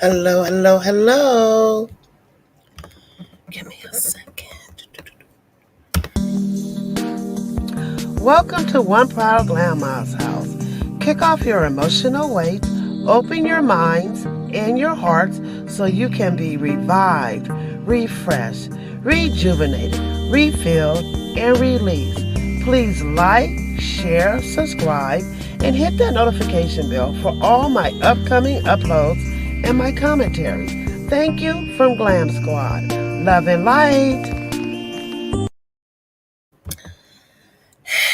Hello, hello, hello. Give me a second. Welcome to One Proud Grandma's house. Kick off your emotional weight, open your minds and your hearts so you can be revived, refreshed, rejuvenated, refilled, and released. Please like, share, subscribe, and hit that notification bell for all my upcoming uploads and my commentary. Thank you from Glam Squad. Love and light.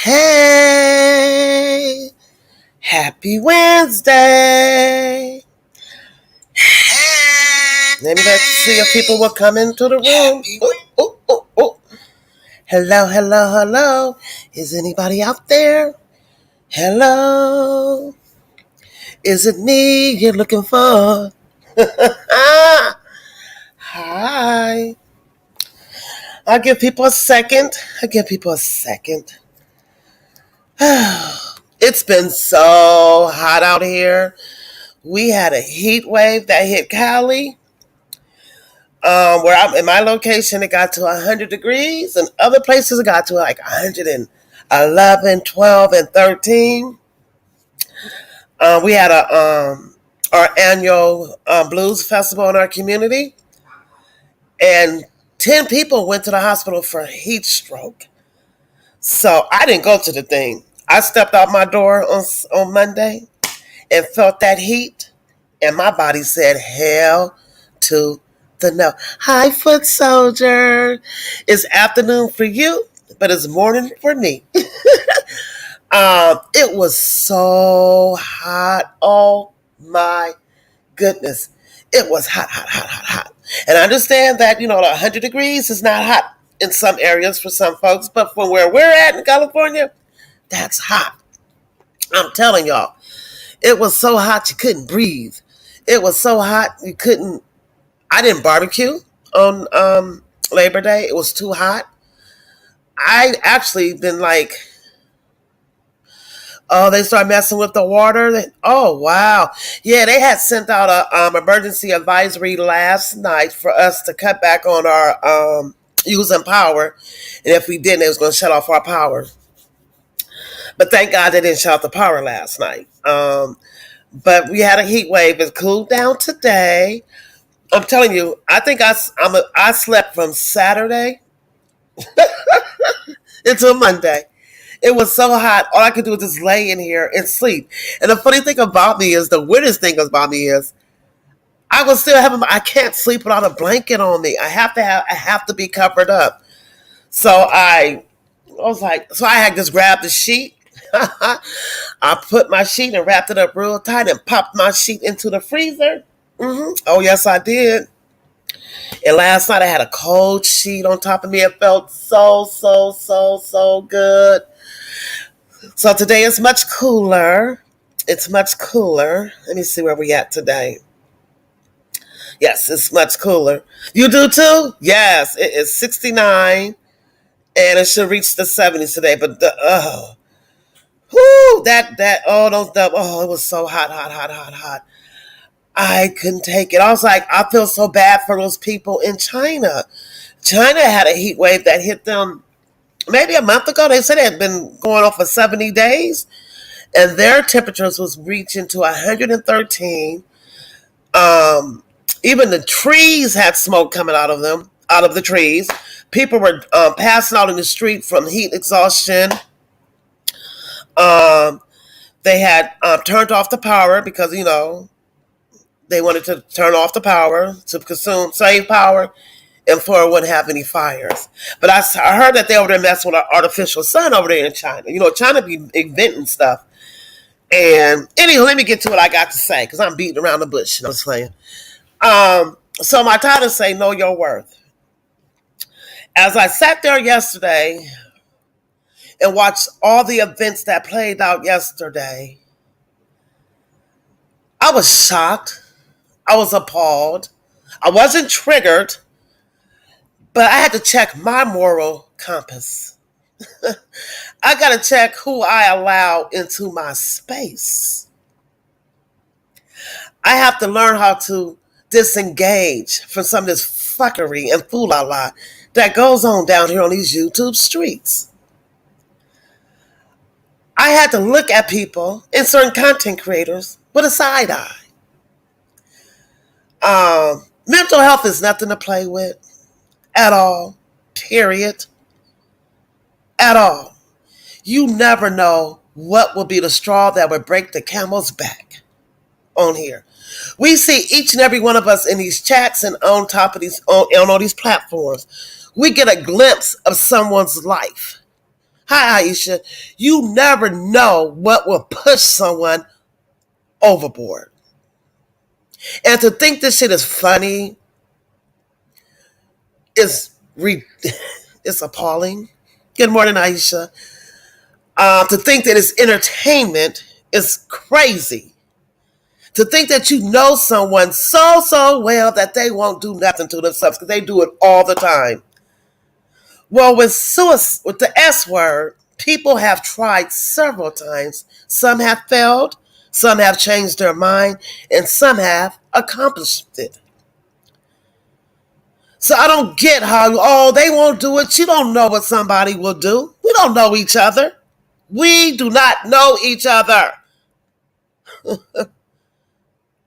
Hey, happy Wednesday. Let me see if people will come into the room. Ooh, ooh, ooh, ooh. Hello, hello, hello. Is anybody out there? Hello. Is it me you're looking for? Hi. I'll give people a second. I'll give people a second. It's been so hot out here. We had a heat wave that hit Cali. Where I'm in my location, it got to 100 degrees, and other places it got to like 111, 12, and 13. We had our annual blues festival in our community, and 10 people went to the hospital for heat stroke. So I didn't go to the thing. I stepped out my door on Monday and felt that heat, and my body said, hell to the no. Hi, foot soldier. It's afternoon for you, but it's morning for me. It was so hot. Oh my goodness. It was hot, hot, hot, hot, hot. And I understand that, 100 degrees is not hot in some areas for some folks, but from where we're at in California, that's hot. I'm telling y'all. It was so hot you couldn't breathe. It was so hot you couldn't. I didn't barbecue on Labor Day. It was too hot. I actually been like, oh, they started messing with the water. Oh wow, yeah, they had sent out a emergency advisory last night for us to cut back on our using power, and if we didn't, it was going to shut off our power. But thank God they didn't shut off the power last night. But we had a heat wave. It cooled down today. I'm telling you, I think I slept from Saturday until Monday. It was so hot. All I could do was just lay in here and sleep. And the funny thing about me is, the weirdest thing about me is, I was still having. I can't sleep without a blanket on me. I have to be covered up. So I was like, so I had just grabbed the sheet. I put my sheet and wrapped it up real tight and popped my sheet into the freezer. Oh yes, I did. And last night I had a cold sheet on top of me. It felt so, so, so, so good. So today is much cooler. It's much cooler. Let me see where we at today. Yes, it's much cooler. You do too? Yes, it is 69 and it should reach the 70s today. But it was so hot, hot, hot, hot, hot. I couldn't take it. I was like, I feel so bad for those people in China. China had a heat wave that hit them maybe a month ago. They said it had been going on for 70 days, and their temperatures was reaching to 113. Even the trees had smoke coming out of them, out of the trees. People were passing out in the street from heat exhaustion. Um, they had turned off the power because they wanted to turn off the power to save power, and for it wouldn't have any fires. But I heard that they over there messing with an artificial sun over there in China. China be inventing stuff. And anyway, let me get to what I got to say because I'm beating around the bush. I was playing. So my title say, know your worth. As I sat there yesterday and watched all the events that played out yesterday, I was shocked. I was appalled. I wasn't triggered, but I had to check my moral compass. I got to check who I allow into my space. I have to learn how to disengage from some of this fuckery and fool-la-la that goes on down here on these YouTube streets. I had to look at people and certain content creators with a side eye. Mental health is nothing to play with at all, period, at all. You never know what will be the straw that will break the camel's back on here. We see each and every one of us in these chats and on top of these, on all these platforms. We get a glimpse of someone's life. Hi, Aisha. You never know what will push someone overboard. And to think this shit is funny is it's appalling. Good morning, Aisha. To think that it's entertainment is crazy. To think that you know someone so well that they won't do nothing to themselves because they do it all the time. Well, with the S word, people have tried several times. Some have failed, some have changed their mind, and some have accomplished it. So I don't get how, they won't do it. You don't know what somebody will do. We don't know each other. We do not know each other.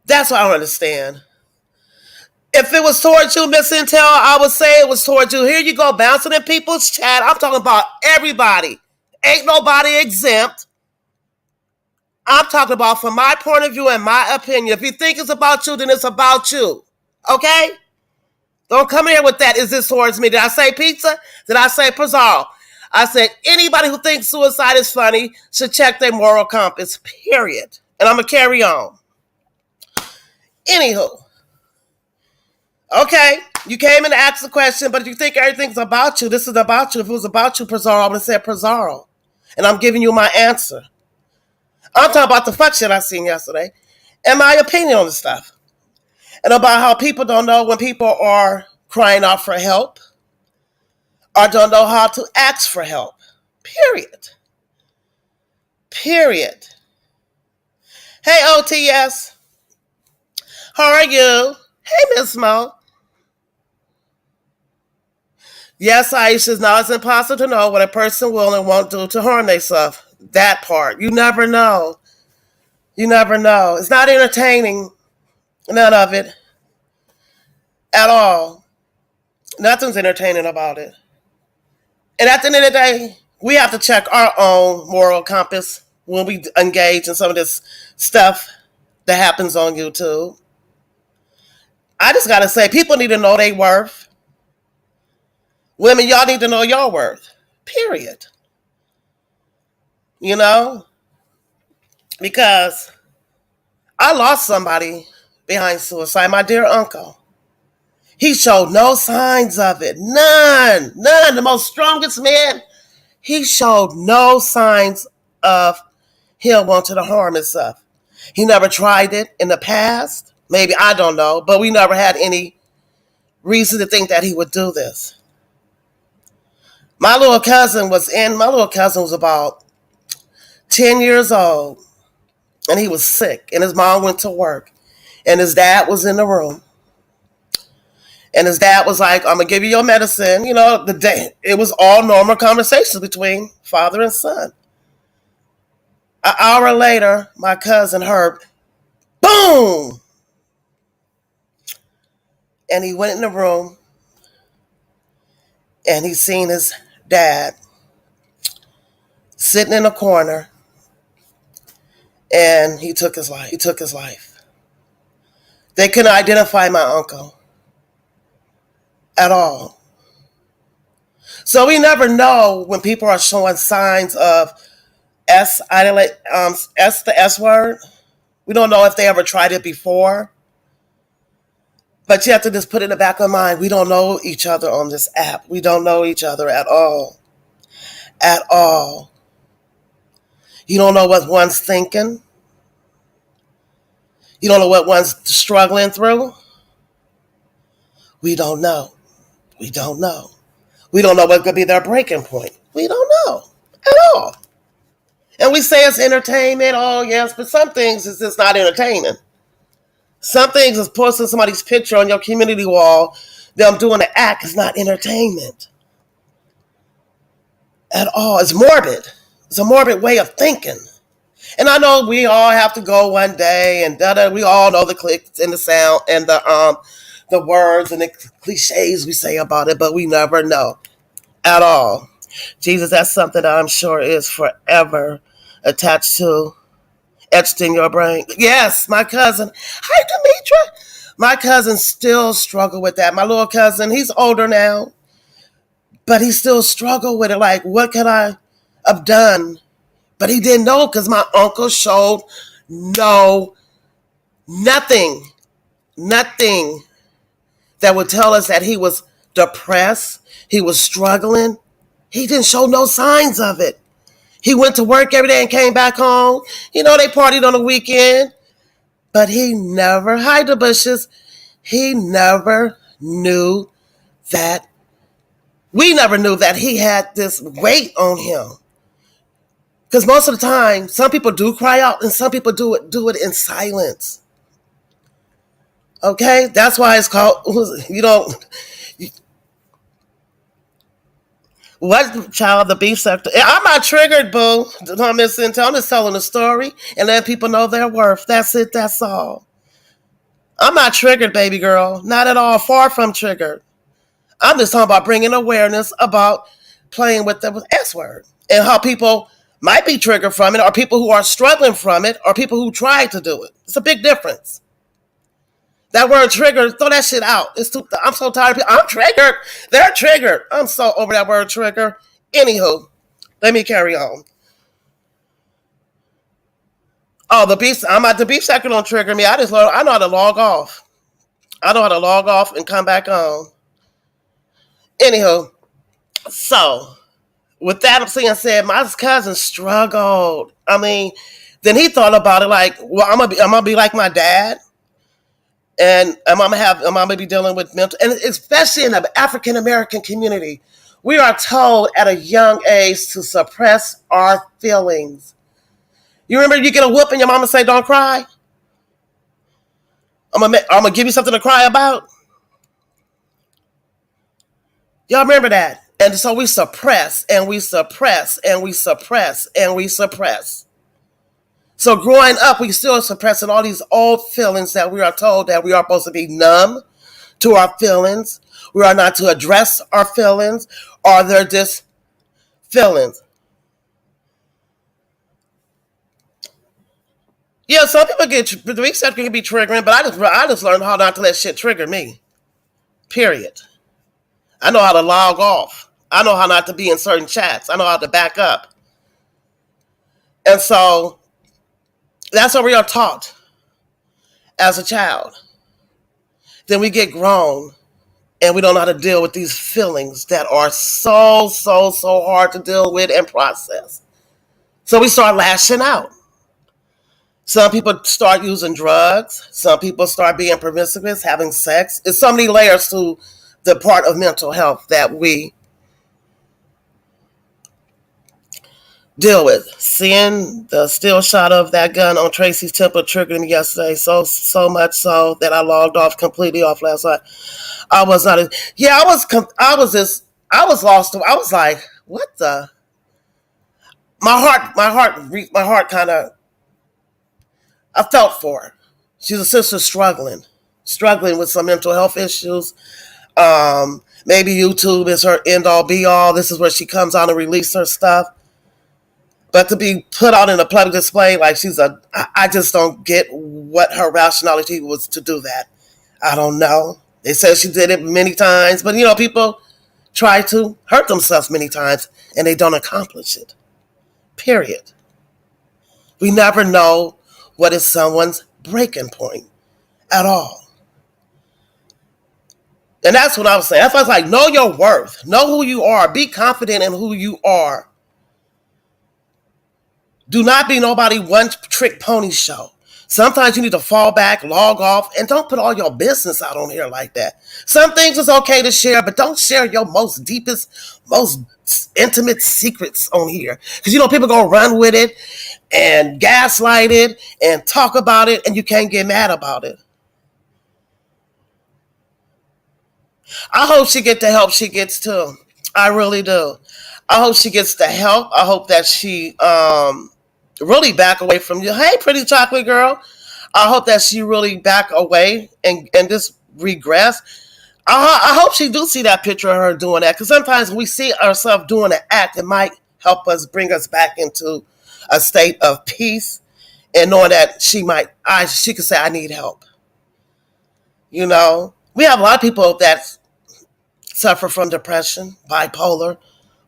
That's what I don't understand. If it was towards you, Miss Intel, I would say it was towards you. Here you go, bouncing in people's chat. I'm talking about everybody. Ain't nobody exempt. I'm talking about from my point of view and my opinion. If you think it's about you, then it's about you. Okay? Don't come here with that. Is this towards me? Did I say pizza? Did I say Pizzaro? I said anybody who thinks suicide is funny should check their moral compass, period. And I'm going to carry on. Anywho. Okay, you came in to ask the question, but if you think everything's about you, this is about you. If it was about you, Pizzaro, I would have said Pizzaro. And I'm giving you my answer. I'm talking about the fuck shit I seen yesterday and my opinion on the stuff. And about how people don't know when people are crying out for help or don't know how to ask for help. Period. Period. Hey, OTS. How are you? Hey, Miss Mo. Yes, Aisha, now it's impossible to know what a person will and won't do to harm themselves. That part. You never know. You never know. It's not entertaining. None of it. At all. Nothing's entertaining about it. And at the end of the day, we have to check our own moral compass when we engage in some of this stuff that happens on YouTube. I just got to say, people need to know their worth. Women, y'all need to know your worth. Period. You know? Because I lost somebody behind suicide, my dear uncle. He showed no signs of it. None. None. The most strongest man, he showed no signs of him wanting to harm himself. He never tried it in the past. Maybe, I don't know. But we never had any reason to think that he would do this. My little cousin was about 10 years old. And he was sick. And his mom went to work. And his dad was in the room. And his dad was like, I'm going to give you your medicine. You know, it was all normal conversations between father and son. An hour later, my cousin heard, boom! And he went in the room. And he seen his dad sitting in a corner. And he took his life. They couldn't identify my uncle at all. So we never know when people are showing signs of the S word. We don't know if they ever tried it before. But you have to just put it in the back of mind. We don't know each other on this app. We don't know each other at all. At all. You don't know what one's thinking. You don't know what one's struggling through. We don't know. We don't know. We don't know what could be their breaking point. We don't know at all. And we say it's entertainment. Oh, yes, but some things is just not entertaining. Some things is posting somebody's picture on your community wall, them doing the act is not entertainment at all. It's morbid. It's a morbid way of thinking. And I know we all have to go one day and da da. We all know the clicks and the sound and the words and the cliches we say about it, but we never know at all. Jesus, that's something that I'm sure is forever attached to, etched in your brain. Yes, my cousin. Hi, Demetra. My cousin still struggle with that. My little cousin, he's older now, but he still struggle with it. Like, what could I have done? But he didn't know because my uncle showed no, nothing, nothing that would tell us that he was depressed, he was struggling. He didn't show no signs of it. He went to work every day and came back home. They partied on the weekend, but he never, hide the bushes, he never knew that, we never knew that he had this weight on him. Because most of the time, some people do cry out and some people do it in silence. Okay? That's why it's called, what child, the beef sector? I'm not triggered, boo. I'm just telling a story and letting people know their worth. That's it. That's all. I'm not triggered, baby girl. Not at all. Far from triggered. I'm just talking about bringing awareness about playing with the S word and how people might be triggered from it, or people who are struggling from it, or people who tried to do it. It's a big difference. That word trigger, throw that shit out. I'm so tired of people. I'm triggered. They're triggered. I'm so over that word trigger. Anywho, let me carry on. Oh, the beef sector don't trigger me. I know how to log off. I know how to log off and come back on. Anywho, so with that being said, my cousin struggled. Then he thought about it like, well, I'm gonna be like my dad, and I'm gonna be dealing with mental, and especially in the African American community, we are told at a young age to suppress our feelings. You remember you get a whoop and your mama say, "Don't cry." I'm gonna give you something to cry about. Y'all remember that? And so we suppress and we suppress and we suppress and we suppress. So growing up, we still suppressing all these old feelings that we are told that we are supposed to be numb to our feelings. We are not to address our feelings, or they're just feelings. Yeah, some people the weak sector can be triggering, but I just learned how not to let shit trigger me. Period. I know how to log off. I know how not to be in certain chats. I know how to back up. And so that's what we are taught as a child. Then we get grown and we don't know how to deal with these feelings that are so hard to deal with and process. So we start lashing out. Some people start using drugs. Some people start being promiscuous, having sex. It's so many layers to the part of mental health that we deal with. Seeing the still shot of that gun on Tracy's temple triggered me yesterday so much so that I logged off completely off last night. I was not. Yeah, I was lost. I was like, what the? My heart kind of. I felt for her. She's a sister struggling with some mental health issues. Maybe YouTube is her end all be all. This is where she comes out and release her stuff. But to be put out in a public display like I just don't get what her rationality was to do that. I don't know. They said she did it many times, but people try to hurt themselves many times and they don't accomplish it. Period. We never know what is someone's breaking point at all. And that's what I was saying. That's why I was like, know your worth. Know who you are. Be confident in who you are. Do not be nobody one-trick pony show. Sometimes you need to fall back, log off, and don't put all your business out on here like that. Some things is okay to share, but don't share your most deepest, most intimate secrets on here. Because, people go run with it and gaslight it and talk about it, and you can't get mad about it. I hope she get the help she gets too. I really do. I hope she gets the help. I hope that she really back away from you. Hey, pretty chocolate girl. I hope that she really back away and just regress. I hope she do see that picture of her doing that, because sometimes we see ourselves doing an act that might help us bring us back into a state of peace, and knowing that she could say, I need help. You know, we have a lot of people that suffer from depression, bipolar.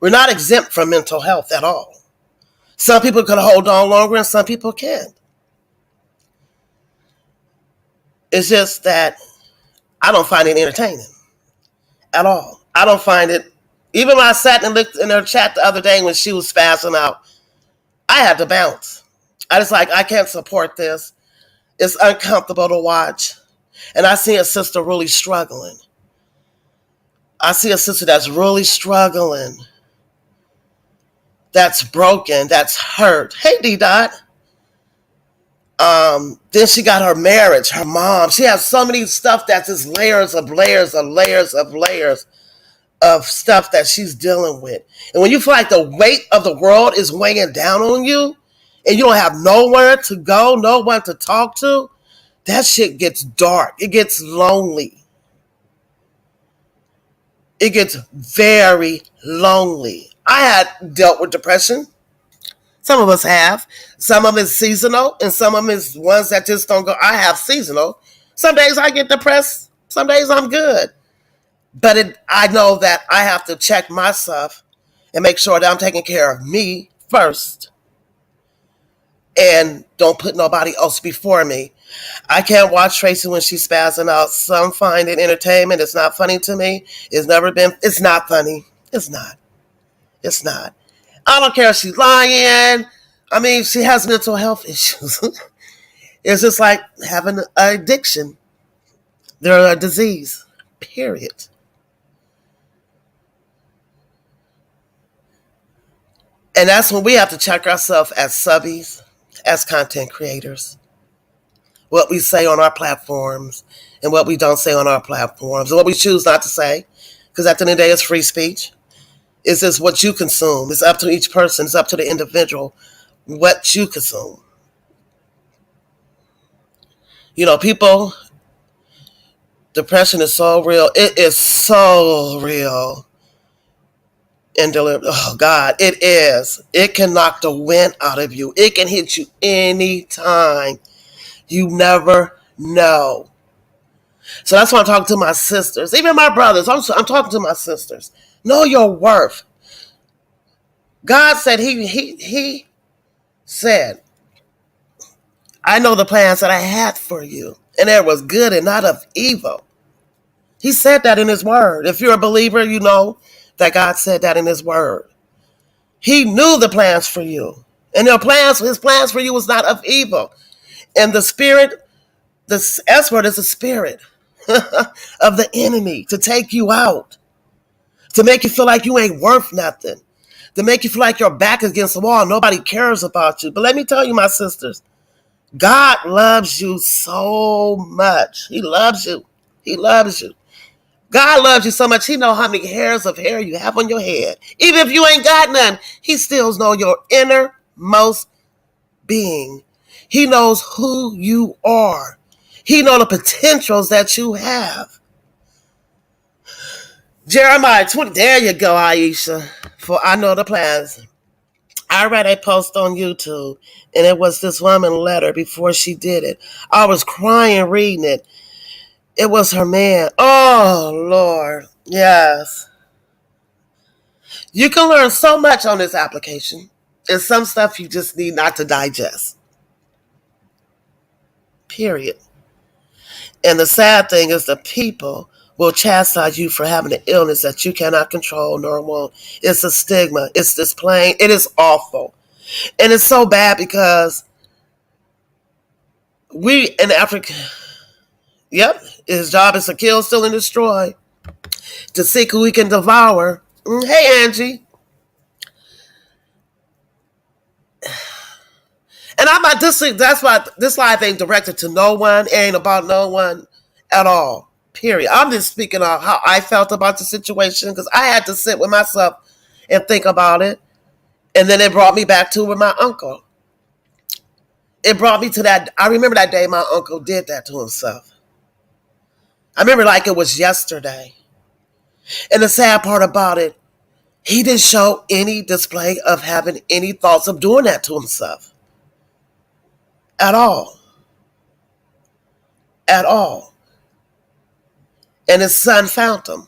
We're not exempt from mental health at all. Some people can hold on longer and some people can't. It's just that I don't find it entertaining at all. I don't find it. Even when I sat and looked in her chat the other day when she was spazzing out, I had to bounce. I just like, I can't support this. It's uncomfortable to watch. And I see a sister really struggling. I see a sister that's really struggling, that's broken, that's hurt. Hey, D Dot. Then she got her marriage, her mom. She has so many stuff that's just layers of layers of layers of layers of stuff that she's dealing with. And when you feel like the weight of the world is weighing down on you and you don't have nowhere to go, no one to talk to, that shit gets dark. It gets lonely. It gets very lonely. I had dealt with depression. Some of us have. Some of it's seasonal, and some of it's ones that just don't go. I have seasonal. Some days I get depressed. Some days I'm good. But I know that I have to check myself and make sure that I'm taking care of me first and don't put nobody else before me. I can't watch Tracy when she's spazzing out. Some find it entertainment. It's not funny to me. It's not funny. It's not. It's not. I don't care if she's lying. I mean, she has mental health issues. It's just like having an addiction. They're a disease, period. And that's when we have to check ourselves as subbies, as content creators. What we say on our platforms and what we don't say on our platforms, and what we choose not to say. Because at the end of the day, it's free speech. It's just what you consume. It's up to each person. It's up to the individual what you consume. You know, people, depression is so real. It is so real. And oh God, it is. It can knock the wind out of you. It can hit you anytime. You never know. So that's why I'm talking to my sisters, even my brothers. I'm talking to my sisters. Know your worth. God said he said, I know the plans that I had for you, and it was good and not of evil. He said that in his word. If you're a believer, you know that God said that in his word. He knew the plans for you. And his plans for you was not of evil. And the spirit, the S word is the spirit of the enemy to take you out, to make you feel like you ain't worth nothing, to make you feel like your back is against the wall and nobody cares about you. But let me tell you, my sisters, God loves you so much. He loves you. He loves you. God loves you so much. He knows how many hairs of hair you have on your head. Even if you ain't got none, he still knows your innermost being. He knows who you are. He knows the potentials that you have. Jeremiah 20. There you go, Aisha. For I know the plans. I read a post on YouTube, and it was this woman letter before she did it. I was crying reading it. It was her man. Oh, Lord. Yes. You can learn so much on this application. And some stuff you just need not to digest. Period. And the sad thing is the people will chastise you for having an illness that you cannot control nor won't. It's a stigma. It's this plain. It is awful. And it's so bad because we in Africa, yep, his job is to kill, steal, and destroy, to seek who he can devour. Hey, Angie. And I'm not this. That's why this live ain't directed to no one. It ain't about no one at all. Period. I'm just speaking of how I felt about the situation because I had to sit with myself and think about it. And then it brought me back to with my uncle. It brought me to that. I remember that day my uncle did that to himself. I remember like it was yesterday. And the sad part about it, he didn't show any display of having any thoughts of doing that to himself. At all. At all. And his son found him.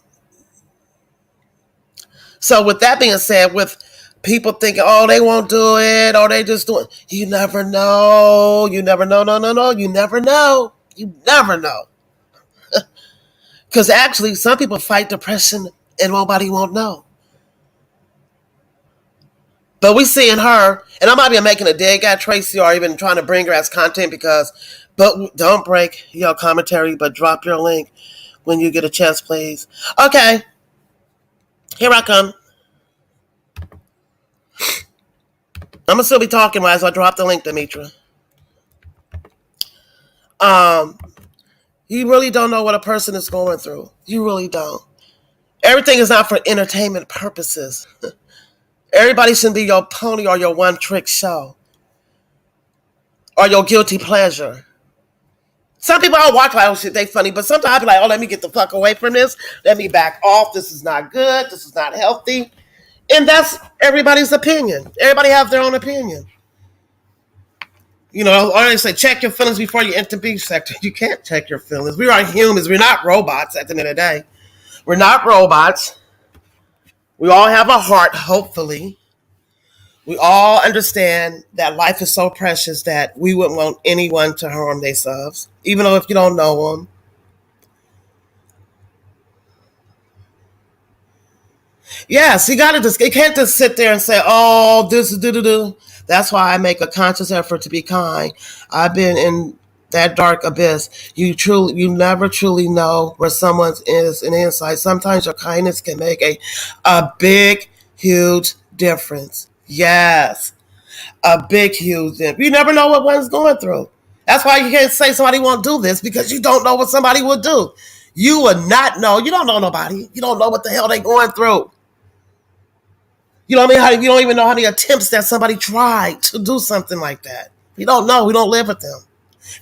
So with that being said, with people thinking, oh, they won't do it, or they just do it, you never know. You never know. No. You never know. You never know. Because actually, some people fight depression and nobody won't know. But we seeing her, and I might be making a dig at Tracy or even trying to bring her as content because, but don't break your commentary, but drop your link when you get a chance, please. Okay, here I come. I'm gonna still be talking as I drop the link, Demetra. Um, you really don't know what a person is going through. You really don't. Everything is not for entertainment purposes. Everybody shouldn't be your pony or your one trick show or your guilty pleasure. Some people I watch like, oh shit, they funny, but sometimes I be like, oh, let me get the fuck away from this. Let me back off. This is not good. This is not healthy. And that's everybody's opinion. Everybody have their own opinion. You know, or they say check your feelings before you enter beef sector. You can't check your feelings. We are humans. We're not robots at the end of the day. We're not robots. We all have a heart, hopefully. We all understand that life is so precious that we wouldn't want anyone to harm themselves, even though if you don't know them. Yes, you can't just sit there and say, oh, this is do. That's why I make a conscious effort to be kind. I've been in that dark abyss. You never truly know where someone is in inside. Sometimes your kindness can make a big, huge difference. Yes, a big, huge difference. You never know what one's going through. That's why you can't say somebody won't do this because you don't know what somebody will do. You would not know. You don't know nobody. You don't know what the hell they're going through. You know what I mean? You don't even know how many attempts that somebody tried to do something like that. We don't know. We don't live with them.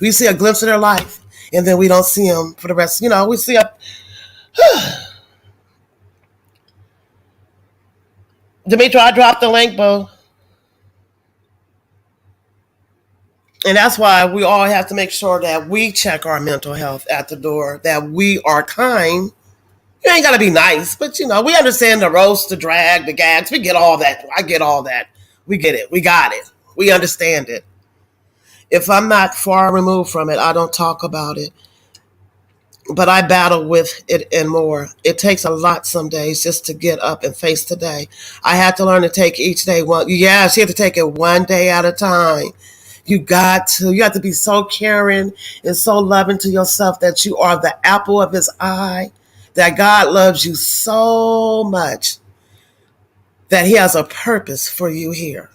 We see a glimpse of their life, and then we don't see them for the rest. You know, we see a. Demetra, I dropped the link, boo. And that's why we all have to make sure that we check our mental health at the door, that we are kind. You ain't got to be nice, but you know, we understand the roast, the drag, the gags. We get all that. I get all that. We get it. We got it. We understand it. If I'm not far removed from it, I don't talk about it. But I battle with it and more. It takes a lot some days just to get up and face the day. I had to learn to take each day one. Yes, you have to take it one day at a time. You got to. You have to be so caring and so loving to yourself that you are the apple of his eye, that God loves you so much that he has a purpose for you here.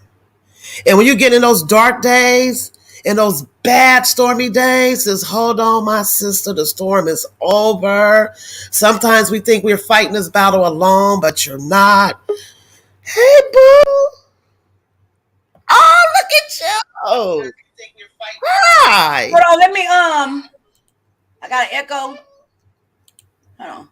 And when you get in those dark days, in those bad stormy days, just hold on, my sister, the storm is over. Sometimes we think we're fighting this battle alone, but you're not. Hey, boo. Oh, look at you. Hi. Hold on, let me I got an echo. Hold on.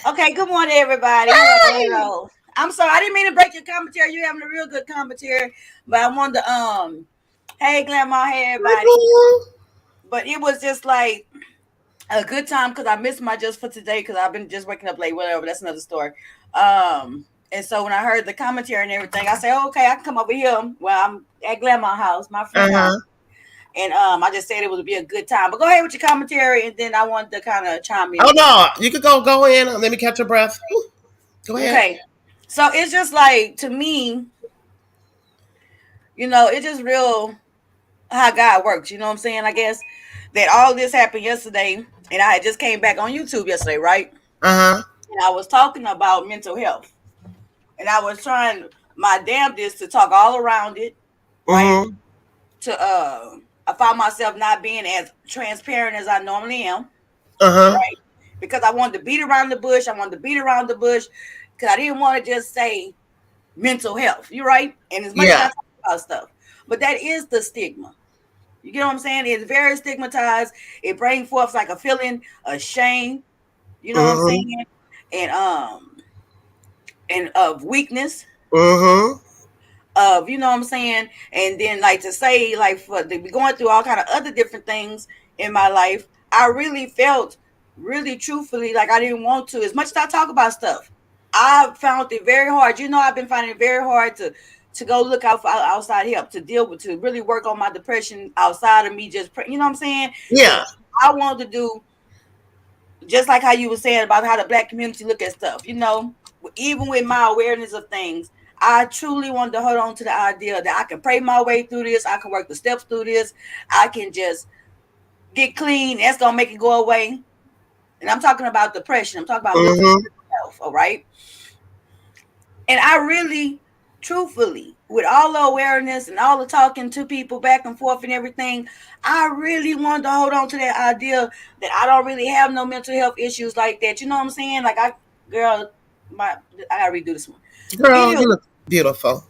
Okay, good morning, everybody. Hello. I'm sorry, I didn't mean to break your commentary. You're having a real good commentary, but I wanted to hey Grandma, hey everybody. But it was just like a good time because I missed my just for today because I've been just waking up late, whatever, that's another story. And so when I heard the commentary and everything, I said, okay, I can come over here. Well, I'm at Grandma's house, my friend's house. And I just said it would be a good time. But go ahead with your commentary, and then I wanted to kind of chime in. Oh, no. You could go in. Let me catch your breath. Go ahead. Okay. So it's just like, to me, you know, it's just real how God works. You know what I'm saying? I guess that all this happened yesterday, and I had just came back on YouTube yesterday, right? And I was talking about mental health. And I was trying my damnedest to talk all around it, right? I found myself not being as transparent as I normally am, right? because I wanted to beat around the bush. Because I didn't want to just say mental health. You're right. And as much as I talk about stuff, but that is the stigma. You get what I'm saying? It's very stigmatized. It brings forth like a feeling of shame. You know what I'm saying? And of weakness. Of, you know what I'm saying? And then like to say like for to be going through all kind of other different things in my life, I really felt really truthfully like I didn't want to. As much as I talk about stuff, I found it very hard. You know, I've been finding it very hard to go look out for outside help, to deal with, to really work on my depression outside of me just, you know what I'm saying? Yeah. I wanted to do just like how you were saying about how the Black community look at stuff, you know, even with my awareness of things, I truly wanted to hold on to the idea that I can pray my way through this. I can work the steps through this. I can just get clean. That's going to make it go away. And I'm talking about depression. I'm talking about mental health, all right? And I really, truthfully, with all the awareness and all the talking to people back and forth and everything, I really wanted to hold on to that idea that I don't really have no mental health issues like that. You know what I'm saying? Like I gotta redo this one. Girl, you look beautiful.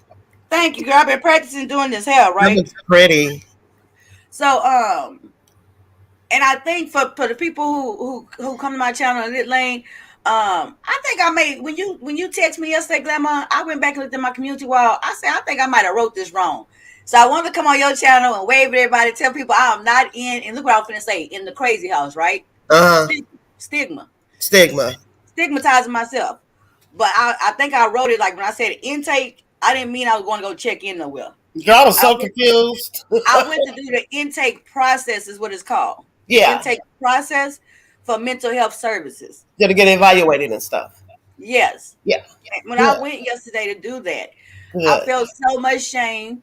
Thank you, girl. I've been practicing doing this hair, right? That looks pretty. So, and I think for the people who come to my channel in Lit Lane, I think I made when you text me yesterday, Glamour, I went back and looked at my community wall. I said I think I might have wrote this wrong. So I wanted to come on your channel and wave at everybody, tell people I'm not in, and look what I was gonna say, in the crazy house, right? Stigmatizing myself. But I think I wrote it like when I said intake, I didn't mean I was going to go check in nowhere. Girl, I was so confused. I went to do the intake process is what it's called. Yeah. Intake process for mental health services. To get evaluated and stuff. Yes. Yeah. When I went yesterday to do that, I felt so much shame.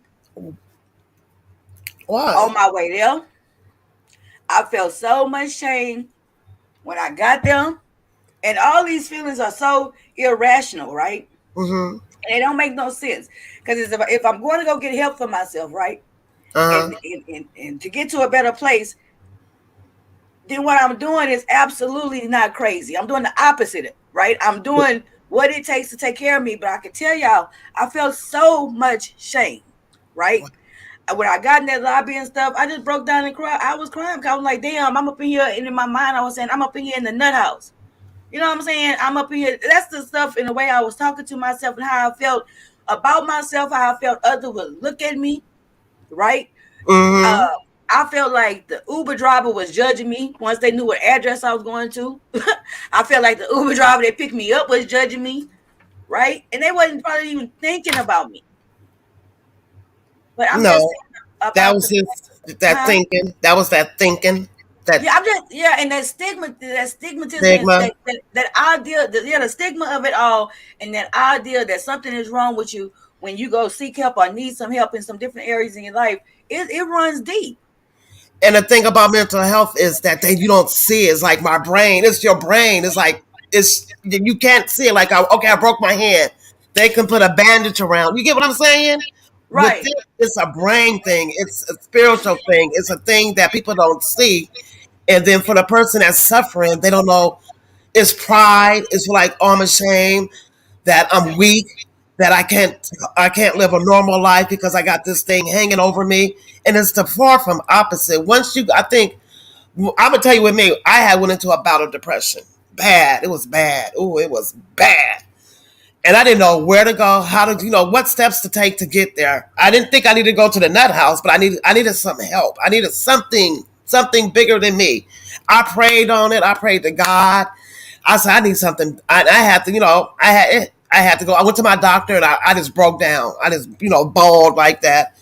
Why? On my way there. I felt so much shame when I got there. And all these feelings are so irrational, right? And they don't make no sense. Because if I'm going to go get help for myself, right? And to get to a better place, then what I'm doing is absolutely not crazy. I'm doing the opposite, right? I'm doing what it takes to take care of me. But I can tell y'all, I felt so much shame, right? When I got in that lobby and stuff, I just broke down and cried. I was crying because I was like, damn, I'm up in here. And in my mind, I was saying, I'm up in here in the nut house. You know what I'm saying? I'm up in here. That's the stuff in the way I was talking to myself and how I felt about myself, how I felt others would look at me, right? I felt like the Uber driver was judging me once they knew what address I was going to. I felt like the Uber driver that picked me up was judging me, right? And they wasn't probably even thinking about me. But I'm just that was that thinking. That was that thinking. And that stigmatism, that idea, the stigma of it all, and that idea that something is wrong with you when you go seek help or need some help in some different areas in your life, it runs deep. And the thing about mental health is that you don't see it. It's like my brain. It's your brain. It's like you can't see it. Like I broke my hand. They can put a bandage around. You get what I'm saying? Right. It's a brain thing. It's a spiritual thing. It's a thing that people don't see. And then for the person that's suffering, they don't know. It's pride. It's like, oh, I'm ashamed that I'm weak, that I can't live a normal life because I got this thing hanging over me. And it's the far from opposite. I'm gonna tell you with me, I went into a bout of depression. Bad. It was bad. Oh, it was bad. And I didn't know where to go, what steps to take to get there. I didn't think I needed to go to the nut house, but I needed some help. I needed something bigger than me. I prayed on it. I prayed to God. I said, I need something. I had to, I had to go. I went to my doctor and I just broke down. I just, bawled like that.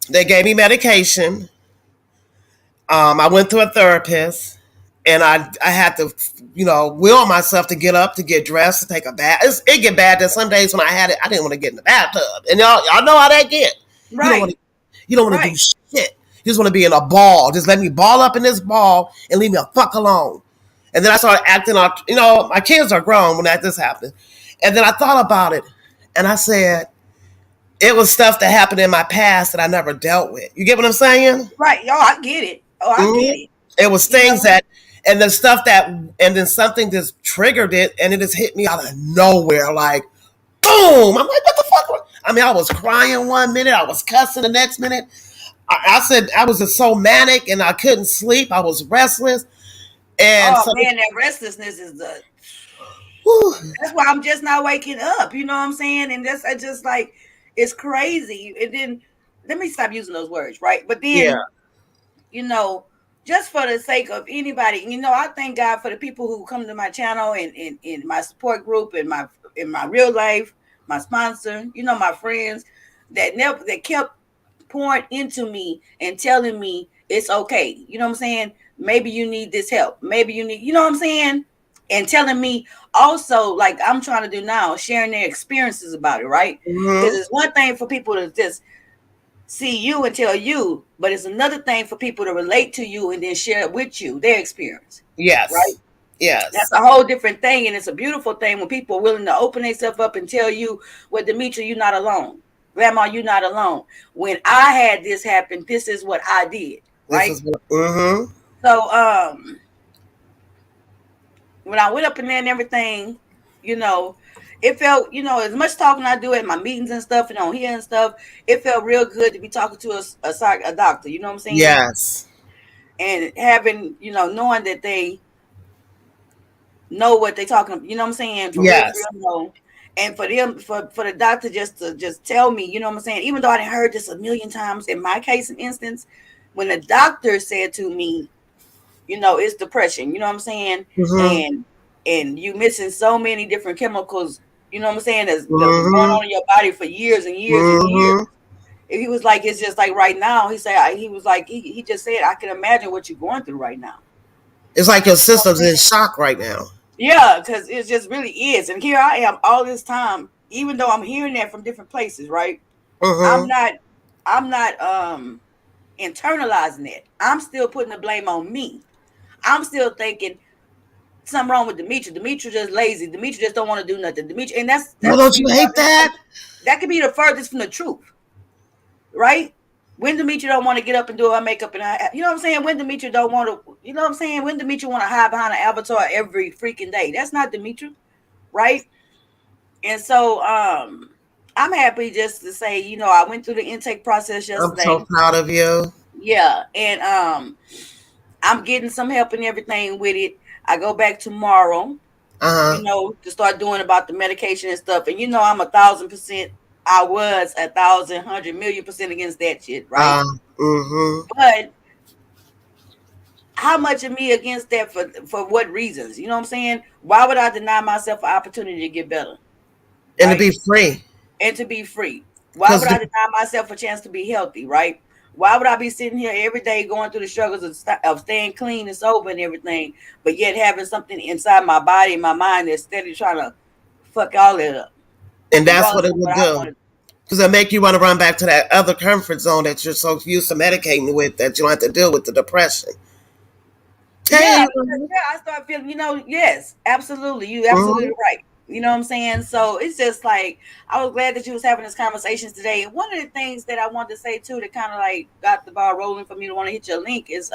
They gave me medication. I went to a therapist and I had to, will myself to get up, to get dressed, to take a bath. It get bad that some days when I had it, I didn't want to get in the bathtub. And y'all know how that get. Right. You don't want to do shit. You just want to be in a ball. Just let me ball up in this ball and leave me the fuck alone. And then I started acting out. My kids are grown when this happened. And then I thought about it. And I said, it was stuff that happened in my past that I never dealt with. You get what I'm saying? Right. Y'all, I get it. Oh, I get it. It was things that, And the stuff that, and then something just triggered it, and it just hit me out of nowhere, like boom. I'm like, what the fuck? I mean, I was crying one minute, I was cussing the next minute. I said I was just so manic, and I couldn't sleep. I was restless, and oh man, that restlessness is the. That's why I'm just not waking up. You know what I'm saying? And that's I just like it's crazy. And then let me stop using those words, right? But then, yeah, you know, just for the sake of anybody, you know, I thank God for the people who come to my channel and in my support group and in my real life, my sponsor, you know, my friends that kept pouring into me and telling me it's okay. You know what I'm saying? Maybe you need this help. Maybe you need, you know what I'm saying? And telling me also, like I'm trying to do now, sharing their experiences about it, right? Because it's one thing for people to just see you and tell you, but it's another thing for people to relate to you and then share with you their experience. yes, right? Yes. That's a whole different thing. And it's a beautiful thing when people are willing to open themselves up and tell you, well, Demetria, you're not alone. Grandma, you're not alone. When I had this happen, this is what I did. Right. So when I went up in there and everything, you know, it felt, you know, as much talking I do at my meetings and stuff and on here and stuff, it felt real good to be talking to a doctor, you know what I'm saying? Yes. And having, you know, knowing that they know what they talking about, you know what I'm saying? For yes. real, know. And for them, for the doctor just to just tell me, you know what I'm saying? Even though I didn't heard this a million times, in my case, in instance, when the doctor said to me, you know, it's depression, you know what I'm saying? And you missing so many different chemicals, you know what I'm saying, that's going on in your body for years and years and years. And he was like, it's just like right now, he said, he was like, he just said, I can imagine what you're going through right now. It's like your system's in shock right now. Yeah, because it just really is. And here I am all this time, even though I'm hearing that from different places, right? I'm not internalizing it. I'm still putting the blame on me. I'm still thinking something wrong with Demetria. Demetria just lazy. Demetria just don't want to do nothing. Demetria, and that's don't you hate that? That could be the furthest from the truth, right? When Demetria don't want to get up and do her makeup and you know what I'm saying? When Demetria don't want to, you know what I'm saying? When Demetria want to hide behind an avatar every freaking day. That's not Demetria, right? And so I'm happy just to say, you know, I went through the intake process yesterday. I'm so proud of you. Yeah, and I'm getting some help and everything with it. I go back tomorrow, you know, to start doing about the medication and stuff. And you know, I'm 1,000%. I was 1,000, 100,000,000% against that shit, right? But how much of me against that for what reasons? You know what I'm saying? Why would I deny myself an opportunity to get better? And to be free. And to be free. Why would I deny myself a chance to be healthy, right? Why would I be sitting here every day going through the struggles of staying clean and sober and everything, but yet having something inside my body and my mind that's steady trying to fuck all that up? And that's what it would do. Because it make you want to run back to that other comfort zone that you're so used to medicating with that you don't have to deal with the depression. Yeah, I start feeling, you know, yes, absolutely. You absolutely right. You know what I'm saying? So it's just like, I was glad that you was having this conversations today. And one of the things that I wanted to say too, that kind of like got the ball rolling for me to want to hit your link is,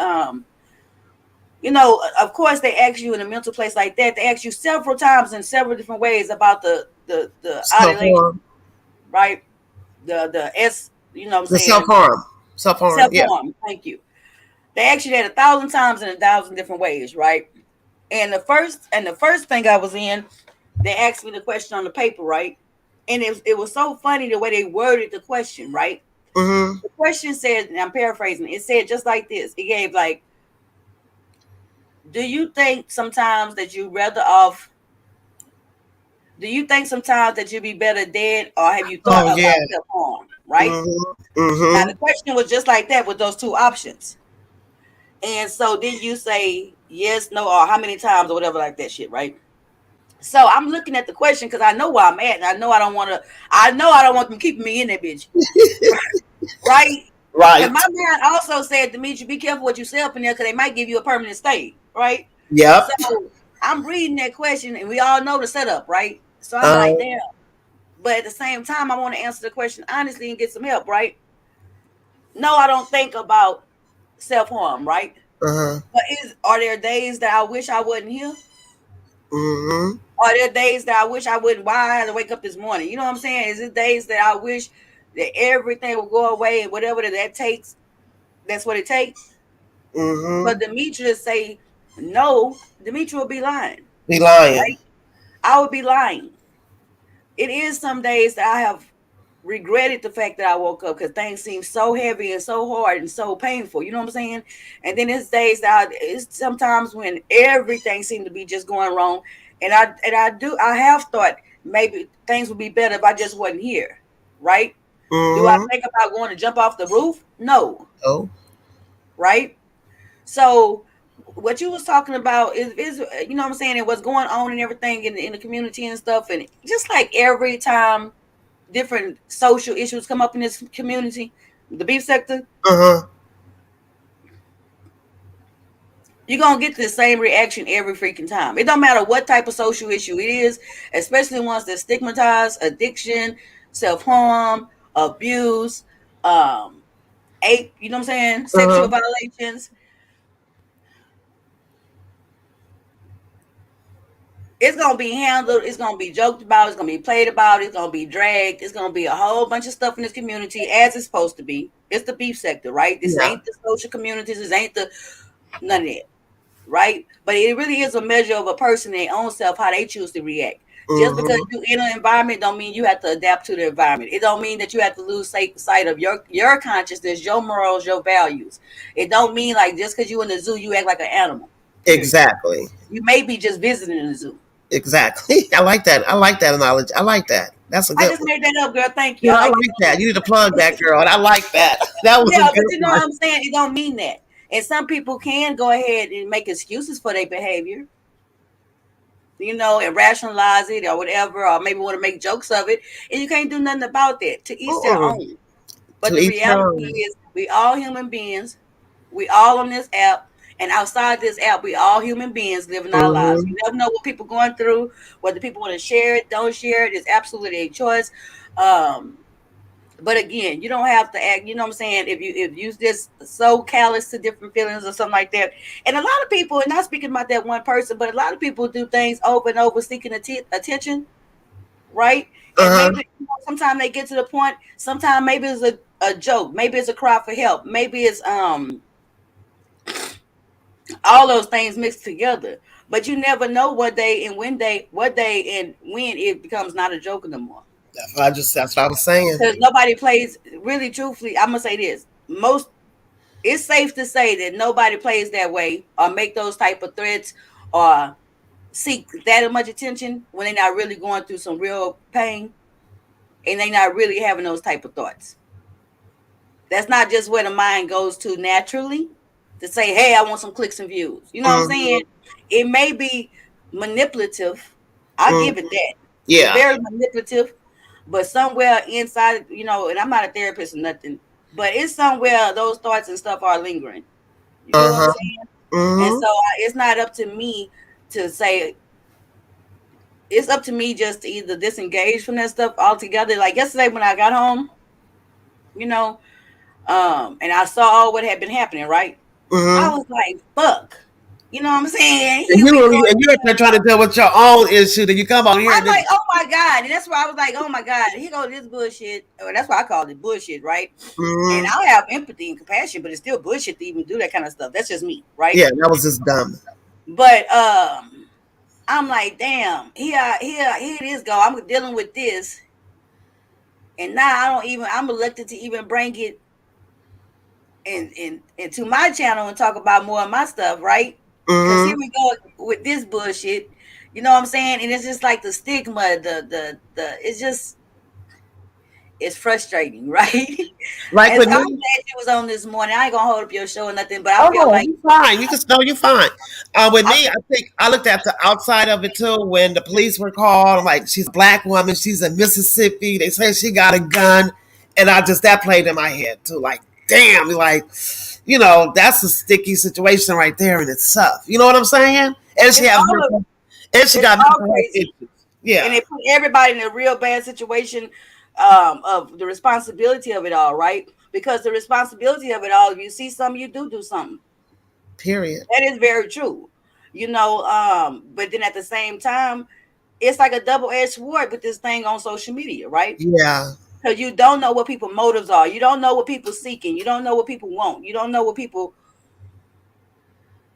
you know, of course they ask you in a mental place like that, they ask you several times in several different ways about the self-harm, right? The S, you know what I'm saying? Self-harm. Thank you. They ask you that 1,000 times in 1,000 different ways, right? And the first thing I was in, they asked me the question on the paper, right? And it was so funny the way they worded the question, right? The question said, and I'm paraphrasing, it said just like this. It gave like, do you think sometimes that you'd be better dead, or have you thought about self-harm, right? Now the question was just like that with those two options. And so then you say yes, no, or how many times or whatever like that shit, right? So I'm looking at the question because I know where I'm at, and I know I don't want them keeping me in that bitch. Right? Right. And my man also said, Demetria, be careful what you say up in there because they might give you a permanent stay, right? Yep. So I'm reading that question, and we all know the setup, right? So I'm like, damn. But at the same time, I want to answer the question honestly and get some help, right? No, I don't think about self-harm, right? But are there days that I wish I wasn't here? Mm-hmm. Are there days that I wish I wouldn't? Why I had to wake up this morning? You know what I'm saying? Is it days that I wish that everything will go away and whatever that takes, that's what it takes? Mm-hmm. But Demetria say no, Demetria will be lying. Be lying. Right? I would be lying. It is some days that I have regretted the fact that I woke up because things seem so heavy and so hard and so painful. You know what I'm saying? And then it's days that it's sometimes when everything seemed to be just going wrong, and I have thought maybe things would be better if I just wasn't here, right? Do I Mm-hmm. think about going to jump off the roof? No, Oh. right? So what you was talking about is you know what I'm saying, and what's going on and everything in the community and stuff, and just like every time different social issues come up in this community, the beef sector, you're gonna get the same reaction every freaking time. It don't matter what type of social issue it is, especially ones that stigmatize addiction, self-harm, abuse, you know what I'm saying, sexual violations. It's gonna be handled, it's gonna be joked about, it's gonna be played about, it's gonna be dragged, it's gonna be a whole bunch of stuff in this community as it's supposed to be. It's the beef sector, right? This Yeah. ain't the social communities, this ain't the none of that, right? But it really is a measure of a person, their own self, how they choose to react. Just because you're in an environment don't mean you have to adapt to the environment. It don't mean that you have to lose sight of your consciousness, your morals, your values. It don't mean like just because you in the zoo you act like an animal. Exactly. You may be just visiting the zoo. Exactly. I like that. I like that knowledge. I like that. That's a I good just one. made that up, girl. Thank you. Yeah, I I like like that. You need to plug that, girl. And I like that. That was a yeah, but good you know one. what I'm saying? It don't mean that. And some people can go ahead and make excuses for their behavior, you know, and rationalize it or whatever, or maybe want to make jokes of it. And you can't do nothing about that. To each their Mm-mm. own. But To the each their reality own. is we all human beings. We all on this app. And outside this app, we all human beings living our lives. Mm-hmm. You never know what people going through, whether people want to share it, don't share it. It's absolutely a choice. Um, but again, you don't have to act, you know what I'm saying, if you just so callous to different feelings or something like that. And a lot of people, and not speaking about that one person, but a lot of people do things over and over seeking attention, right? And Uh-huh. maybe sometimes they get to the point, sometimes maybe it's a joke, maybe it's a cry for help, maybe it's all those things mixed together. But you never know what day and when it becomes not a joke anymore. That's what I was saying. Because nobody plays, really truthfully, I'm gonna say this. It's safe to say that nobody plays that way or make those type of threats or seek that much attention when they're not really going through some real pain and they not really having those type of thoughts. That's not just where the mind goes to naturally to say, hey, I want some clicks and views. You know what I'm saying? Mm-hmm. It may be manipulative. I'll give it Mm-hmm. that. It's Yeah. very manipulative, but somewhere inside, you know, and I'm not a therapist or nothing, but it's somewhere those thoughts and stuff are lingering. You get what I'm Uh-huh. saying? And Mm-hmm. so it's not up to me to say, it's up to me just to either disengage from that stuff altogether. Like yesterday when I got home, you know, and I saw all what had been happening, right? I Mm-hmm. was like, fuck. You know what I'm saying? And Here we go. you're up there trying to deal with your own issue, then you come on here I'm and then like, oh my God. And that's why I was like, oh my God, here go this bullshit. Or that's why I call it bullshit, right? And mm-hmm. I'll have empathy and compassion, but it's still bullshit to even do that kind of stuff. That's just me, right? Yeah, that was just dumb. But I'm like, damn, here it is go. I'm dealing with this. And now I'm elected to even bring it into my channel and talk about more of my stuff, right? Because here Mm-hmm. we go with this bullshit. You know what I'm saying? And it's just like the stigma, it's frustrating, right? Like And with so I'm me. glad you was on this morning. I ain't gonna hold up your show or nothing, but I Oh feel no, like you fine. You can no, you're fine. With I me, I think I looked at the outside of it too. When the police were called, I'm like, she's a black woman. She's in Mississippi. They say she got a gun, and I just that played in my head too. Like, damn, like, that's a sticky situation right there in itself. You know what I'm saying? And she it's have all of and she it's got all mental health crazy. issues. And Yeah. it put everybody in a real bad situation of the responsibility of it all, right? Because the responsibility of it all, if you see something, you do something. Period. That is very true. But then at the same time, it's like a double-edged sword with this thing on social media, right? Yeah. Because you don't know what people's motives are. You don't know what people seeking. You don't know what people want. You don't know what people.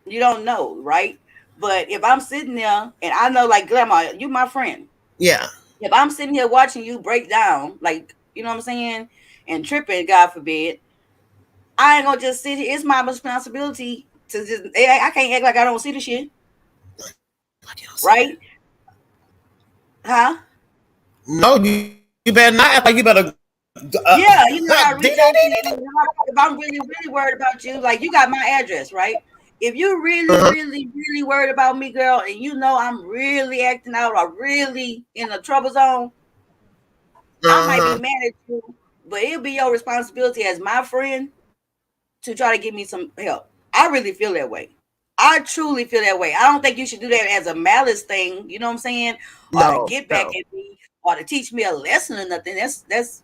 You don't know, right? But if I'm sitting there and I know, like, Grandma, you my friend. Yeah. If I'm sitting here watching you break down, like, you know what I'm saying, and tripping, God forbid, I ain't gonna just sit here. It's my responsibility to just. I can't act like I don't see the shit, right? Huh? No, you better not act like you better. Yeah, I reach out to you. If I'm really, really worried about you, like, you got my address, right? If you really, really, really worried about me, girl, and you know I'm really acting out or really in a trouble zone, I might be mad at you, but it'll be your responsibility as my friend to try to give me some help. I really feel that way. I truly feel that way. I don't think you should do that as a malice thing, you know what I'm saying? Or to get back at me or to teach me a lesson or nothing. That's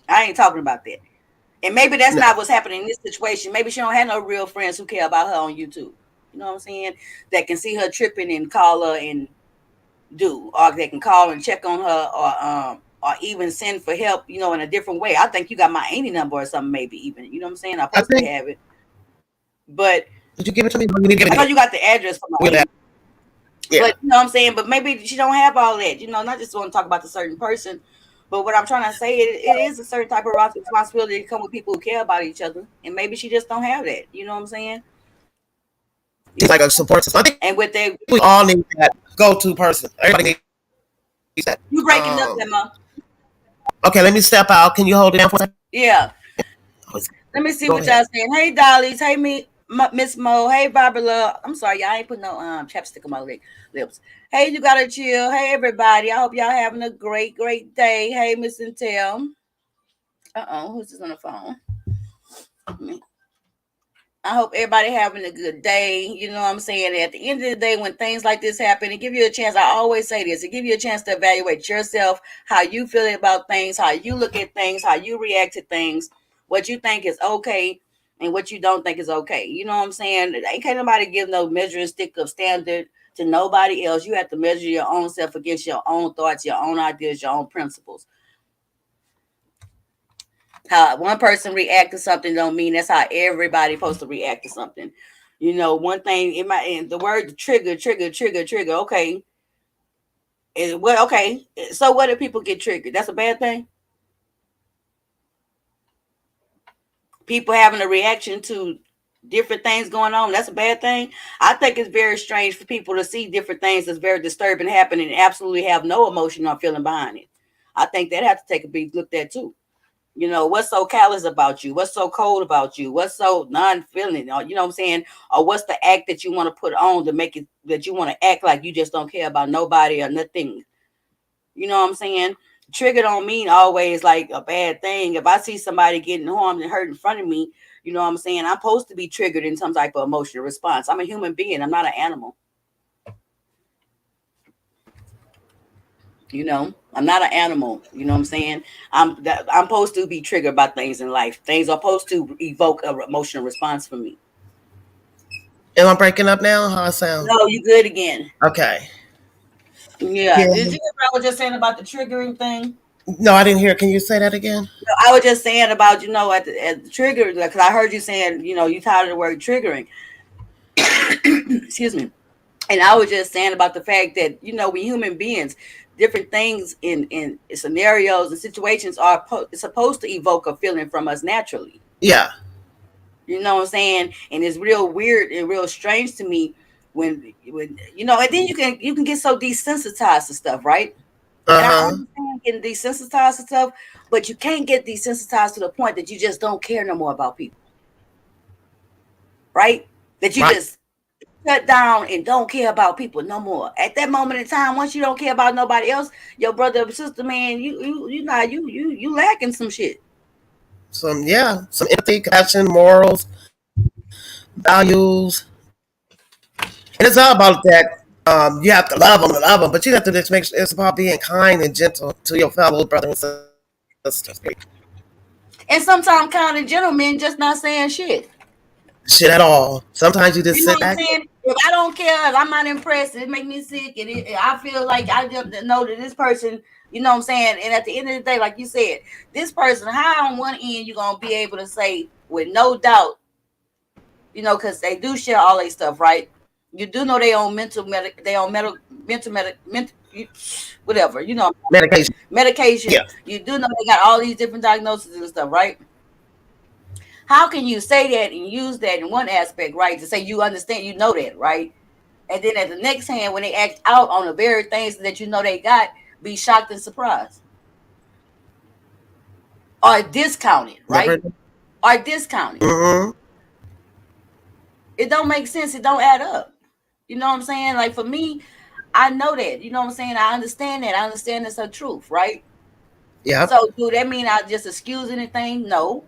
I ain't talking about that. And maybe that's not what's happening in this situation. Maybe she don't have no real friends who care about her on YouTube. You know what I'm saying? That can see her tripping and call her and or they can call and check on her or even send for help, in a different way. I think you got my auntie number or something, maybe even. You know what I'm saying? I possibly have it. But did you give it to me? I know you got the address for my auntie. Yeah. But you know what I'm saying? But maybe she don't have all that. Not just want to talk about the certain person. But what I'm trying to say, it is a certain type of responsibility to come with people who care about each other. And maybe she just don't have that. You know what I'm saying? It's like a support system. And with that, we all need that go-to person. Everybody needs that. You breaking up, Emma. Okay, let me step out. Can you hold it down for a second? Yeah. Let me see what y'all saying. Hey, Dollies. Hey, Miss Mo. Hey, Barbara. I'm sorry, y'all ain't put no chapstick on my lips. Hey, you gotta chill. Hey, everybody. I hope y'all having a great, great day. Hey, Miss Intel. Who's this on the phone? I hope everybody having a good day. You know what I'm saying? At the end of the day, when things like this happen, it give you a chance. I always say this. It give you a chance to evaluate yourself, how you feel about things, how you look at things, how you react to things, what you think is okay and what you don't think is okay. You know what I'm saying? Ain't nobody give no measuring stick of standard to nobody else. You have to measure your own self against your own thoughts, your own ideas, your own principles. How one person react to something don't mean that's how everybody's supposed to react to something. One thing it might, and the word trigger. Okay. Okay. So what if people get triggered? That's a bad thing. People having a reaction to different things going on, that's a bad thing. I think it's very strange for people to see different things that's very disturbing happening and absolutely have no emotion or feeling behind it. I think that have to take a big look at too. What's so callous about you? What's so cold about you? What's so non-feeling? Or, you know what I'm saying? Or what's the act that you want to put on to make it that you want to act like you just don't care about nobody or nothing? You know what I'm saying? Trigger don't mean always like a bad thing. If I see somebody getting harmed and hurt in front of me, you know what I'm saying? I'm supposed to be triggered in some type of emotional response. I'm a human being. I'm not an animal. I'm not an animal. You know what I'm saying? I'm supposed to be triggered by things in life. Things are supposed to evoke an emotional response from me. Am I breaking up now? How I sound? No, you good again. Okay. Yeah. Did you hear what I was just saying about the triggering thing? No, I didn't hear. Can you say that again? No, I was just saying about, at the trigger, because I heard you saying, you tired of the word triggering. Excuse me. And I was just saying about the fact that, we human beings, different things in scenarios and situations are supposed to evoke a feeling from us naturally. Yeah. You know what I'm saying? And it's real weird and real strange to me when and then you can get so desensitized to stuff, right? And I understand getting desensitized to stuff, but you can't get desensitized to the point that you just don't care no more about people. Right? That you just shut down and don't care about people no more. At that moment in time, once you don't care about nobody else, your brother or sister, man, you lacking some shit. Some empathy, compassion, morals, values. And it's all about that. You have to love them, but you have to just make sure it's about being kind and gentle to your fellow brothers and sisters. And sometimes kind and gentle men just not saying shit. shit at all. Sometimes you just You know sit what I'm back. saying? If I don't care, if I'm not impressed, it make me sick, and I feel like I just know that this person, you know what I'm saying. And at the end of the day, like you said, this person, how on one end you gonna be able to say with no doubt, you know, because they do share all their stuff, right? You do know they own whatever, you know, medication. Yeah. You do know they got all these different diagnoses and stuff, right? How can you say that and use that in one aspect, right? To say you understand, you know that, right? And then at the next hand, when they act out on the very things that you know they got, be shocked and surprised. Or discounted, right? Or discounted. Mm-hmm. It don't make sense. It don't add up. You know what I'm saying? Like for me, I know that. You know what I'm saying? I understand that. I understand it's a truth, right? Yeah. So do that mean I just excuse anything? No.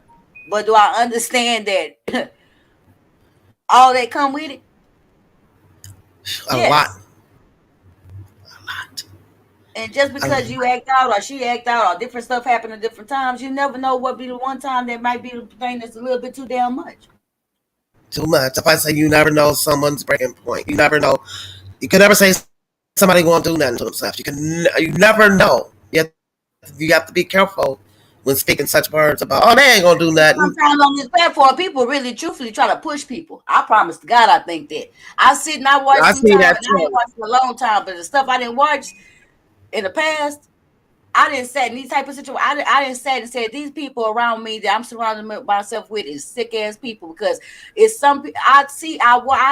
But do I understand that all that come with it? A Yes. lot. And just because you act out or she act out or different stuff happen at different times, you never know what be the one time that might be the thing that's a little bit too damn much. Too much. If I say you never know someone's breaking point, you never know. You can never say somebody won't do nothing to themselves. You never know. You have to be careful when speaking such words about, oh, they ain't gonna do nothing. Sometimes on this platform, people really truthfully try to push people. I promise to God, I think that. I sit and I watch sometimes, and I ain't watched for a long time, but the stuff I didn't watch in the past, I didn't say in these type of situations. I didn't say and said these people around me that I'm surrounding myself with is sick ass people because it's some I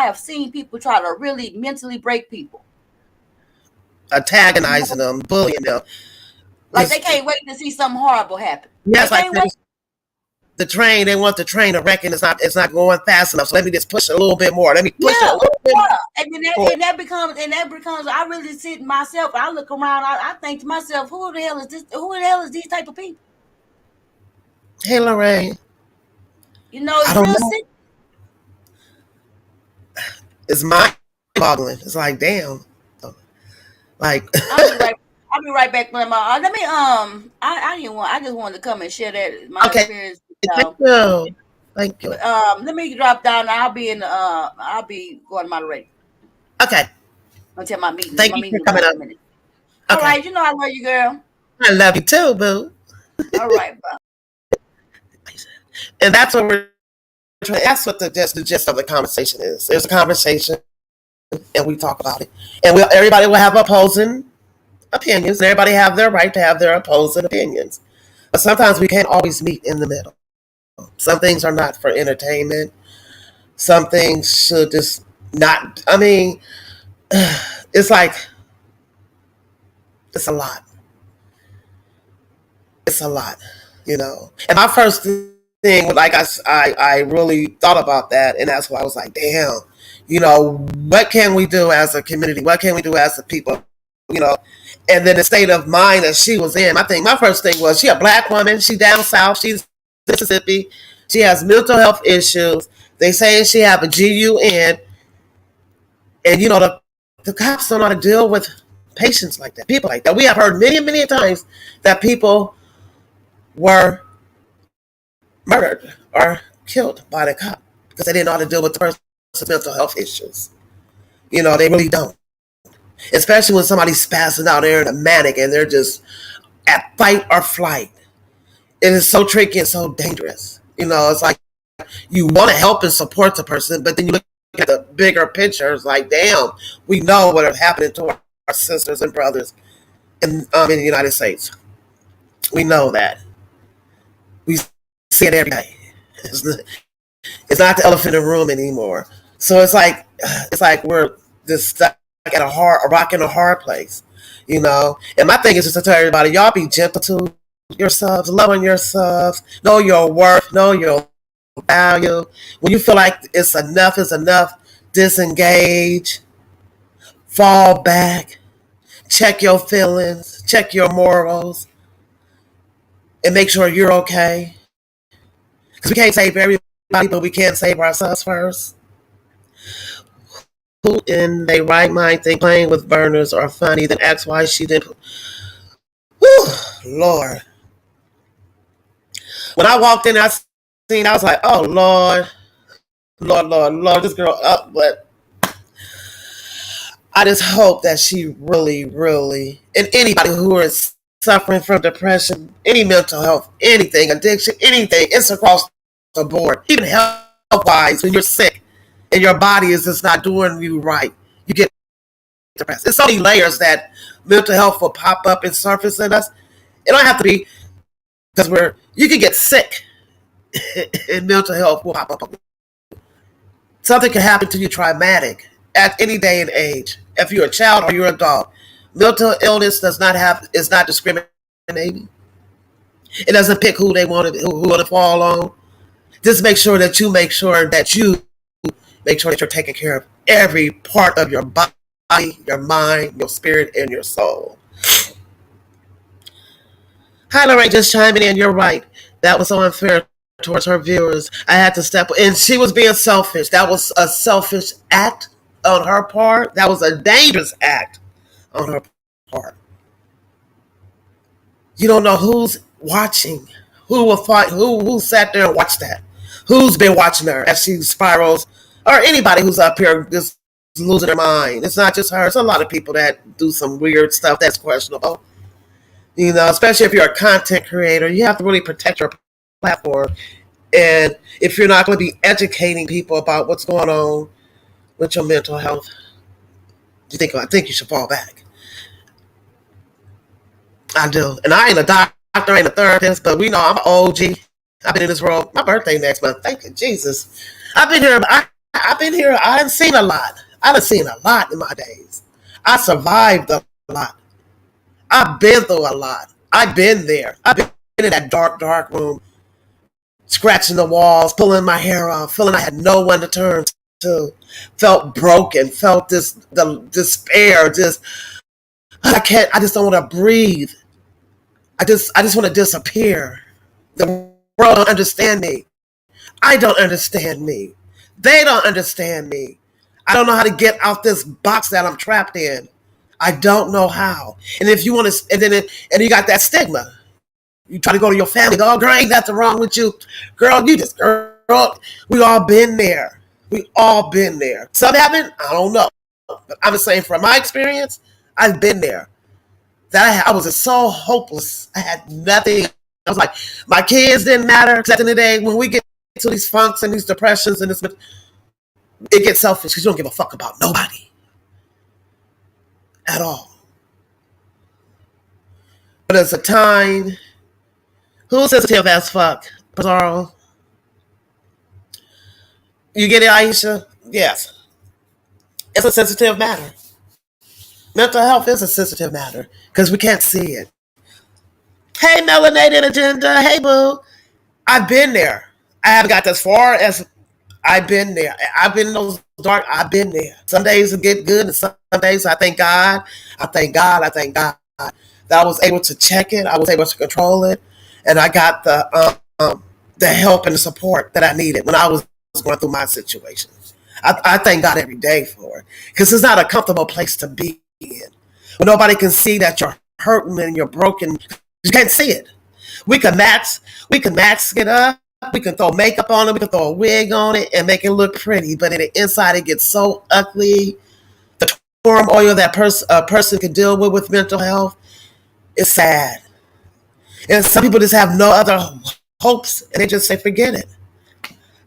have seen people try to really mentally break people, antagonizing them, bullying them. Like they can't wait to see something horrible happen. Yes, like the train. They want the train to wreck, and it's not going fast enough. So let me just push it a little bit more. Let me push it a little bit more. And that becomes. I really sit myself. I look around. I think to myself, who the hell is this? Who the hell is these type of people? Hey, Lorraine. You know, it's real sick. It's mind-boggling. It's like, damn. Like, I'll be right back. Let me I didn't want. I just wanted to come and share that my experience. Thank you. Thank you. Let me drop down. I'll be going moderating. Okay. Until my meeting. Thank you for coming up. All right, you know I love you, girl. I love you too, boo. All right, bye. And that's what we're trying. That's what the gist of the conversation is. There's a conversation, and we talk about it, and everybody will have opposing opinions, and everybody have their right to have their opposing opinions. But sometimes we can't always meet in the middle. Some things are not for entertainment. Some things should just not. I mean, it's like it's a lot. It's a lot, you know. And my first thing, like I really thought about that, and that's why I was like, damn, you know, what can we do as a community? What can we do as a people? You know, and then the state of mind that she was in. My first thing was she a black woman. She down south. She's Mississippi. She has mental health issues. They say she have a GUN, and you know the cops don't know how to deal with patients like that, people like that. We have heard many times that people were murdered or killed by the cop because they didn't know how to deal with the person's mental health issues. You know, they really don't. Especially when somebody's spazzing out there in a manic and they're just at fight or flight. It is so tricky and so dangerous. You know, it's like you want to help and support the person, but then you look at the bigger picture. It's like, damn, we know what is happening to our sisters and brothers in the United States. We know that. We see it every day. It's not the elephant in the room anymore. So it's like we're just stuck at a rock in a hard place, you know. And my thing is just to tell everybody, y'all be gentle to yourselves, love on yourselves, know your worth, know your value. When you feel like it's enough, disengage, fall back, check your feelings, check your morals, and make sure you're okay. Because we can't save everybody, but we can save ourselves first. Who in their right mind think playing with burners are funny, then ask why she didn't. Whew, Lord. When I walked in, I was like, oh, Lord. Lord, this girl up, but I just hope that she really, really, and anybody who is suffering from depression, any mental health, anything, addiction, anything, it's across the board. Even health-wise, when you're sick and your body is just not doing you right, you get depressed. There's so many layers that mental health will pop up and surface in us. It don't have to be because you can get sick and mental health will pop up. Something can happen to you traumatic at any day and age. If you're a child or you're an adult, mental illness is not discriminating. It doesn't pick who they want to fall on. Just make sure that you make sure that you're taking care of every part of your body, your mind, your spirit, and your soul. Hi, Lorraine, just chiming in. You're right. That was so unfair towards her viewers. I had to step in. She was being selfish. That was a selfish act on her part. That was a dangerous act on her part. You don't know who's watching, who will fight, who sat there and watched that, who's been watching her as she spirals, or anybody who's up here just losing their mind. It's not just her. It's a lot of people that do some weird stuff that's questionable. You know, especially if you're a content creator, you have to really protect your platform. And if you're not going to be educating people about what's going on with your mental health, I think you should fall back. I do. And I ain't a doctor, I ain't a therapist, but we know I'm an OG. I've been in this world. My birthday next month. Thank you, Jesus. I've been here. I've been here. I've seen a lot. I've seen a lot in my days. I survived a lot. I've been through a lot. I've been there. I've been in that dark room, scratching the walls, pulling my hair off, feeling I had no one to turn to, felt broken, felt the despair, I just don't want to breathe. I just want to disappear. The world don't understand me. I don't understand me. They don't understand me. I don't know how to get out this box that I'm trapped in. I don't know how. And if you want to, and you got that stigma. You try to go to your family, go, oh, girl, ain't nothing wrong with you. Girl, we all been there. We all been there. Some haven't, I don't know. But I'm just saying from my experience, I've been there. I was just so hopeless. I had nothing. I was like, my kids didn't matter. Because at the end of the day, when we get to these funks and these depressions and it gets selfish because you don't give a fuck about nobody. At all. But it's a time. Who's sensitive as fuck? Pizarro? You get it, Aisha? Yes. It's a sensitive matter. Mental health is a sensitive matter because we can't see it. Hey, Melanated Agenda. Hey, boo. I've been there. I haven't got as far as I've been there. I've been in those dark. I've been there. Some days it get good, and some days I thank God. I thank God that I was able to check it. I was able to control it, and I got the help and the support that I needed when I was going through my situation. I thank God every day for it because it's not a comfortable place to be in. When nobody can see that you're hurting and you're broken, you can't see it. We can mask it up. We can throw makeup on it. We can throw a wig on it and make it look pretty. But in the inside, it gets so ugly. The turmoil that a person can deal with mental health is sad. And some people just have no other hopes, and they just say, forget it.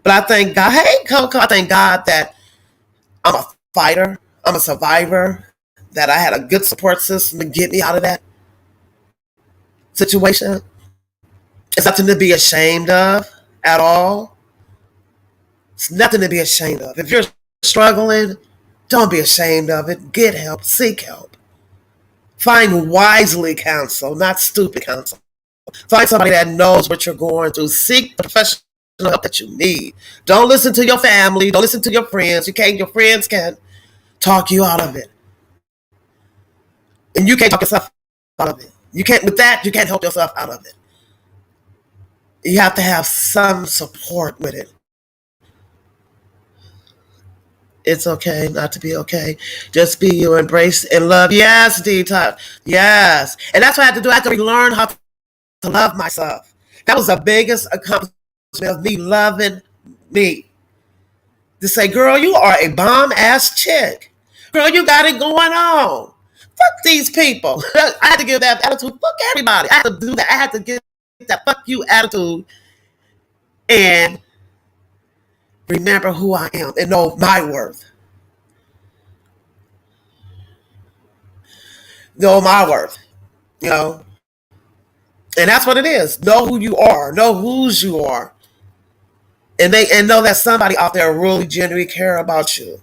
But I thank God. Hey, Coco, I thank God that I'm a fighter. I'm a survivor. That I had a good support system to get me out of that situation. It's nothing to be ashamed of at all. It's nothing to be ashamed of. If you're struggling, don't be ashamed of it. Get help. Seek help. Find wisely counsel, not stupid counsel. Find somebody that knows what you're going through. Seek the professional help that you need. Don't listen to your family. Don't listen to your friends. Your friends can't talk you out of it. And you can't talk yourself out of it. You can't help yourself out of it. You have to have some support with it. It's okay not to be okay. Just be you, embrace and love. Yes, D-Type. Yes. And that's what I had to do. I had to relearn how to love myself. That was the biggest accomplishment of me loving me. to say, girl, you are a bomb ass chick. Girl, you got it going on. Fuck these people. I had to give that attitude. Fuck everybody. I had to do that. I had to get that fuck you attitude and remember who I am and know my worth. Know my worth. You know? And that's what it is. Know who you are. Know whose you are. And know that somebody out there really genuinely care about you.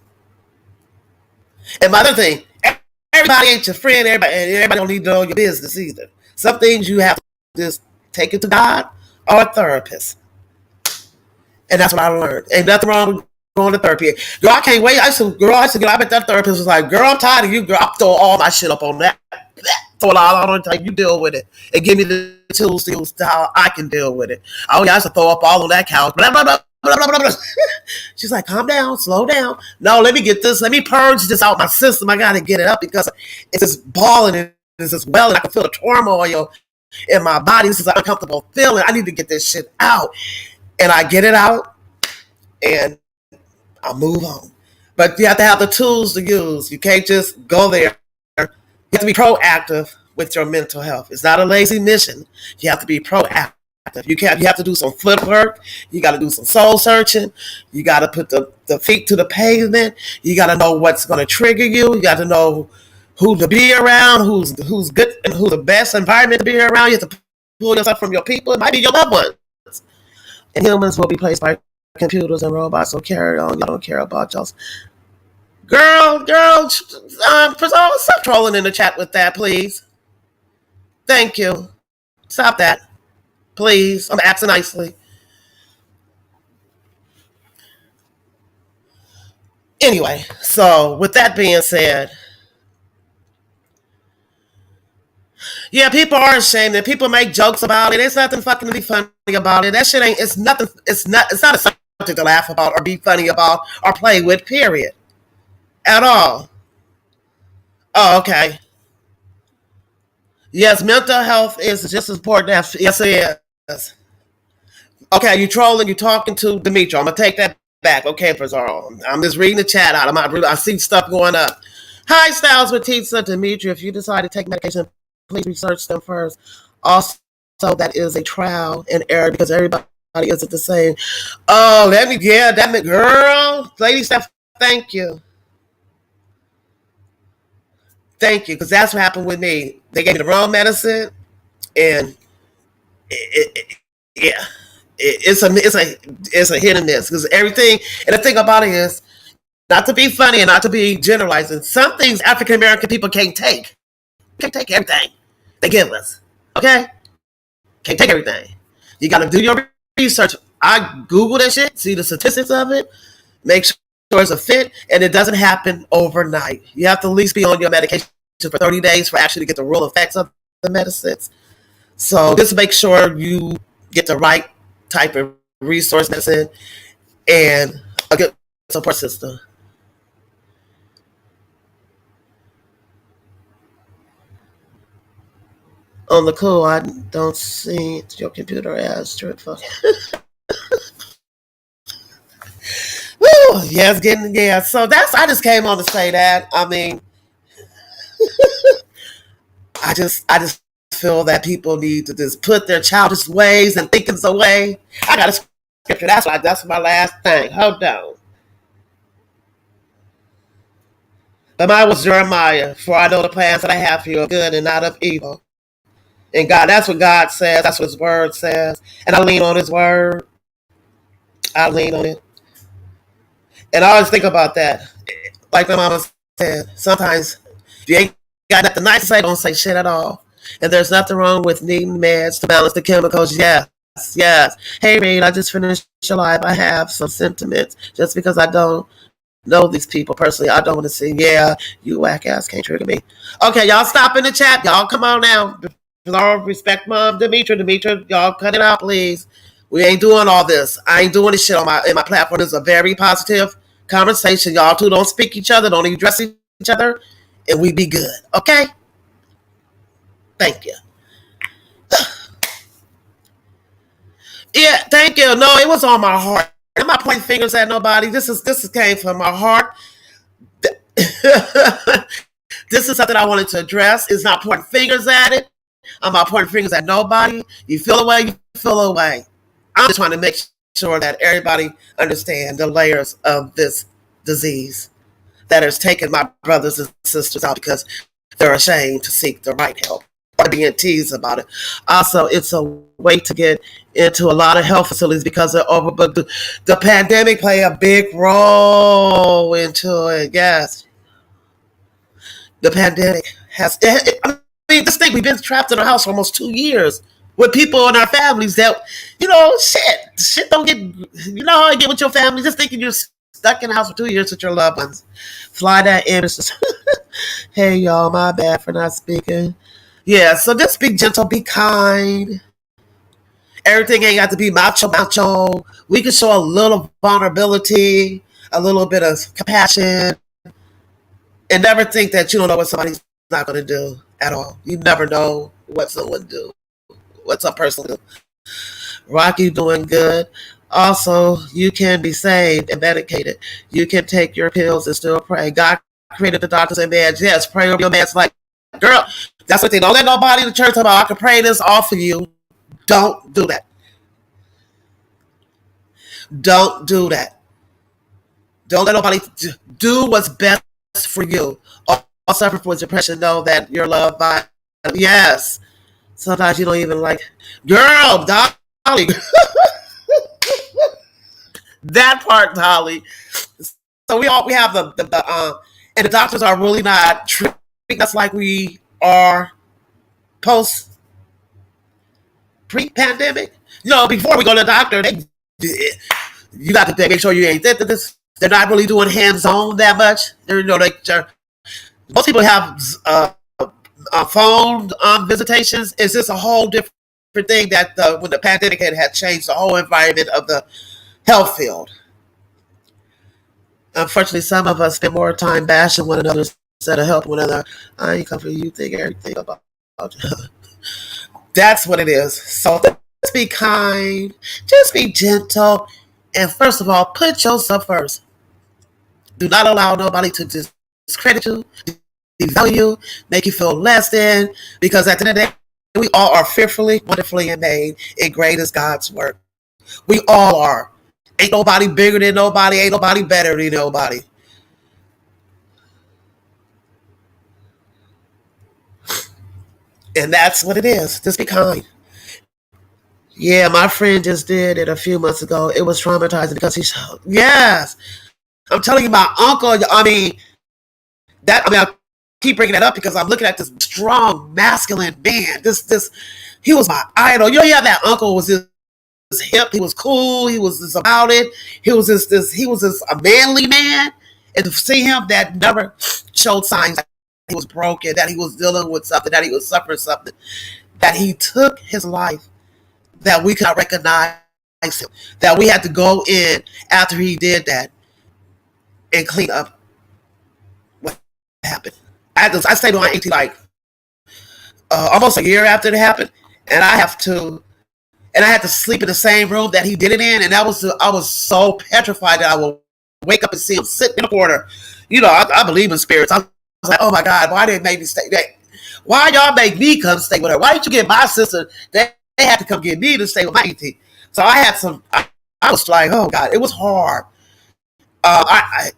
And my other thing, everybody ain't your friend. Everybody don't need to know your business either. Some things you have to just take it to God or a therapist. And that's what I learned. Ain't nothing wrong with going to therapy. Girl, I can't wait. I used to get up at that therapist was like, girl, I'm tired of you, girl. I'll throw all my shit up on that. Throw it all on it. You deal with it. And give me the tools to how I can deal with it. Oh, yeah, I used to throw up all on that couch. Blah, blah, blah. Blah, blah, blah, blah. She's like, calm down, slow down. No, let me get this. Let me purge this out my system. I got to get it up because it's just balling and it's just welling. I can feel the turmoil in my body. This is an uncomfortable feeling. I need to get this shit out. And I get it out and I move on. But you have to have the tools to use. You can't just go there. You have to be proactive with your mental health. It's not a lazy mission. You have to be proactive. You have to do some foot work. You got to do some soul searching. You got to put the feet to the pavement. You got to know what's going to trigger you. You got to know who to be around, who's good, and who's the best environment to be around. You have to pull yourself from your people. It might be your loved ones. And humans will be placed by computers and robots. So carry on. Y'all don't care about y'all. Girl, stop trolling in the chat with that, please. Thank you. Stop that. Please, I'm asking nicely. Anyway, so with that being said, yeah, people are ashamed and people make jokes about it. There's nothing fucking to be funny about it. That shit ain't, it's nothing, it's not a subject to laugh about or be funny about or play with, period. At all. Oh, okay. Yes, mental health is just as important as, yes, it is. Okay, you trolling, you talking to Demetri. I'm going to take that back. Okay, Pizarro. I'm just reading the chat out. I see stuff going up. Hi, Styles with Pizza. Demetri, if you decide to take medication, please research them first. Also, that is a trial and error because everybody isn't the same. Oh, girl. Lady Steph, thank you. Thank you, because that's what happened with me. They gave me the wrong medicine, and it's a hit and miss because everything. And the thing about it is, not to be funny and not to be generalizing, some things African American people can't take. Can't take everything they give us. Okay, can't take everything. You got to do your research. I Google that shit, see the statistics of it, make sure it's a fit, and it doesn't happen overnight. You have to at least be on your medication for 30 days for actually to get the real effects of the medicines. So just make sure you get the right type of resource medicine and a good support system. On the cool, I don't see your computer as true. Woo! Yeah, it's getting, yeah. So I just came on to say that. I mean, I just feel that people need to just put their childish ways and thinkings away. I got a scripture. That's my last thing. Hold on. But mine was Jeremiah. For I know the plans that I have for you are good and not of evil. And God, that's what God says. That's what His Word says. And I lean on His Word. I lean on it. And I always think about that. Like my mama said, sometimes if you ain't got nothing nice to say, don't say shit at all. And there's nothing wrong with needing meds to balance the chemicals. Yes. Hey, Reed, I just finished your live. I have some sentiments. Just because I don't know these people personally, I don't want to say, yeah, you whack ass can't trigger me. Okay, y'all stop in the chat. Y'all come on now. All respect Mom Demetri, y'all cut it out, please. We ain't doing all this. I ain't doing this shit on my platform. It's a very positive conversation. Y'all two don't speak each other, don't address each other, and we be good. Okay? Thank you. Yeah, thank you. No, it was on my heart I'm not pointing fingers at nobody. This came from my heart. This is something I wanted to address. It's not pointing fingers at it. I'm not pointing fingers at nobody. You feel away, you feel away. I'm just trying to make sure that everybody understand the layers of this disease that has taken my brothers and sisters out because they're ashamed to seek the right help or being teased about it. Also, it's a way to get into a lot of health facilities because of overbooked. The pandemic played a big role into it. Yes, the pandemic has. I mean, this thing, we've been trapped in our house for almost 2 years with people in our families that, shit don't get, how I get with your family, just thinking you're stuck in the house for 2 years with your loved ones. Fly that image. Hey, y'all, my bad for not speaking. Yeah, so just be gentle, be kind. Everything ain't got to be macho. We can show a little vulnerability, a little bit of compassion, and never think that you don't know what somebody's not going to do at all. You never know what someone do, what some person do. Rocky doing good. Also, you can be saved and medicated. You can take your pills and still pray. God created the doctors and meds. Yes, pray over your meds. Like, girl, that's what they don't let nobody in the church talk about. I can pray this off of you. Don't do that. Don't do that. Don't let nobody do what's best for you. All suffer from depression know that you're loved by. Yes. Sometimes you don't even like, girl, Dolly. That part, Dolly. So we have the and the doctors are really not treating us like we are pre-pandemic. Before we go to the doctor, you got to make sure you ain't this. They're not really doing hands-on that much. Most people have phone visitations. It's just a whole different thing that when the pandemic had changed the whole environment of the health field. Unfortunately, some of us spend more time bashing one another instead of helping one another. I ain't come for you, think everything about you. That's what it is. So just be kind, just be gentle, and first of all, put yourself first. Do not allow nobody to discredit you, devalue you, make you feel less than, because at the end of the day, we all are fearfully, wonderfully made, and great is God's work. We all are. Ain't nobody bigger than nobody. Ain't nobody better than nobody. And that's what it is. Just be kind. Yeah, my friend just did it a few months ago. It was traumatizing because yes. I'm telling you, my uncle, I keep bringing that up because I'm looking at this strong, masculine man. He was my idol. Yeah, that uncle was just hip, he was cool, he was just about it, he was just a manly man, and to see him that never showed signs that he was broken, that he was dealing with something, that he was suffering something, that he took his life, that we could not recognize him, that we had to go in after he did that and clean up what happened. I stayed with my auntie like almost a year after it happened, and I had to sleep in the same room that he did it in, and I was so petrified that I would wake up and see him sitting in the corner. I believe in spirits. I was like, oh my God, why did they make me stay? Why y'all make me come stay with her? Why didn't you get my sister? They had to come get me to stay with my auntie. So I was like, oh God, it was hard. I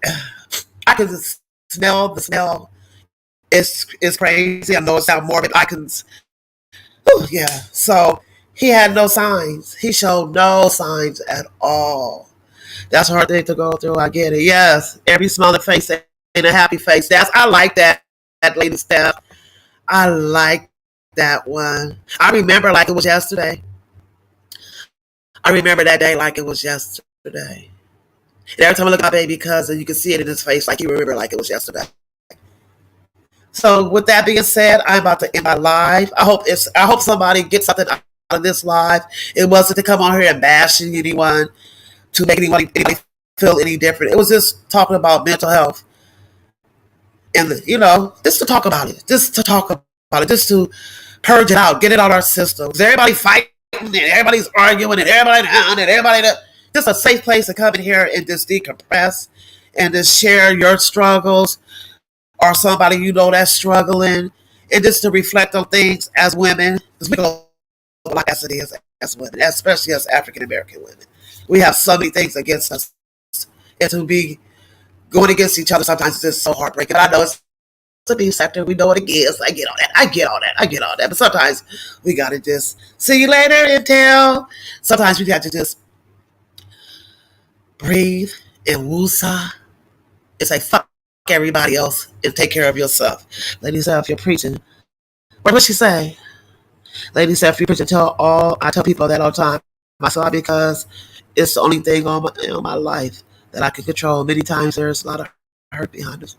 can just smell the smell. It's crazy. I know it sounds morbid. Yeah. So he had no signs. He showed no signs at all. That's a hard thing to go through. I get it. Yes. Every smiling face ain't a happy face. I like that lady Steph. I like that one. I remember like it was yesterday. I remember that day like it was yesterday. And every time I look at my baby cousin, you can see it in his face like you remember like it was yesterday. So with that being said, I'm about to end my live. I hope somebody gets something out of this live. It wasn't to come on here and bash anyone, to make anybody feel any different. It was just talking about mental health. And just to talk about it. Just to purge it out, get it out of our systems. Everybody fighting and everybody's arguing and everybody down and everybody just a safe place to come in here and just decompress and just share your struggles or somebody you know that's struggling, and just to reflect on things as women, because we go like as it is as women, especially as African American women. We have so many things against us, and to be going against each other sometimes is just so heartbreaking. I know it's a B sector. We know what it is. I get all that. I get all that. But sometimes we gotta just see you later, Intel. Sometimes we got to just breathe and woosah and say fuck everybody else and take care of yourself. Ladies, if you're preaching, what she say? Ladies, if you're preaching, I tell people that all the time. Myself, because it's the only thing on my life that I can control. Many times there's a lot of hurt behind us.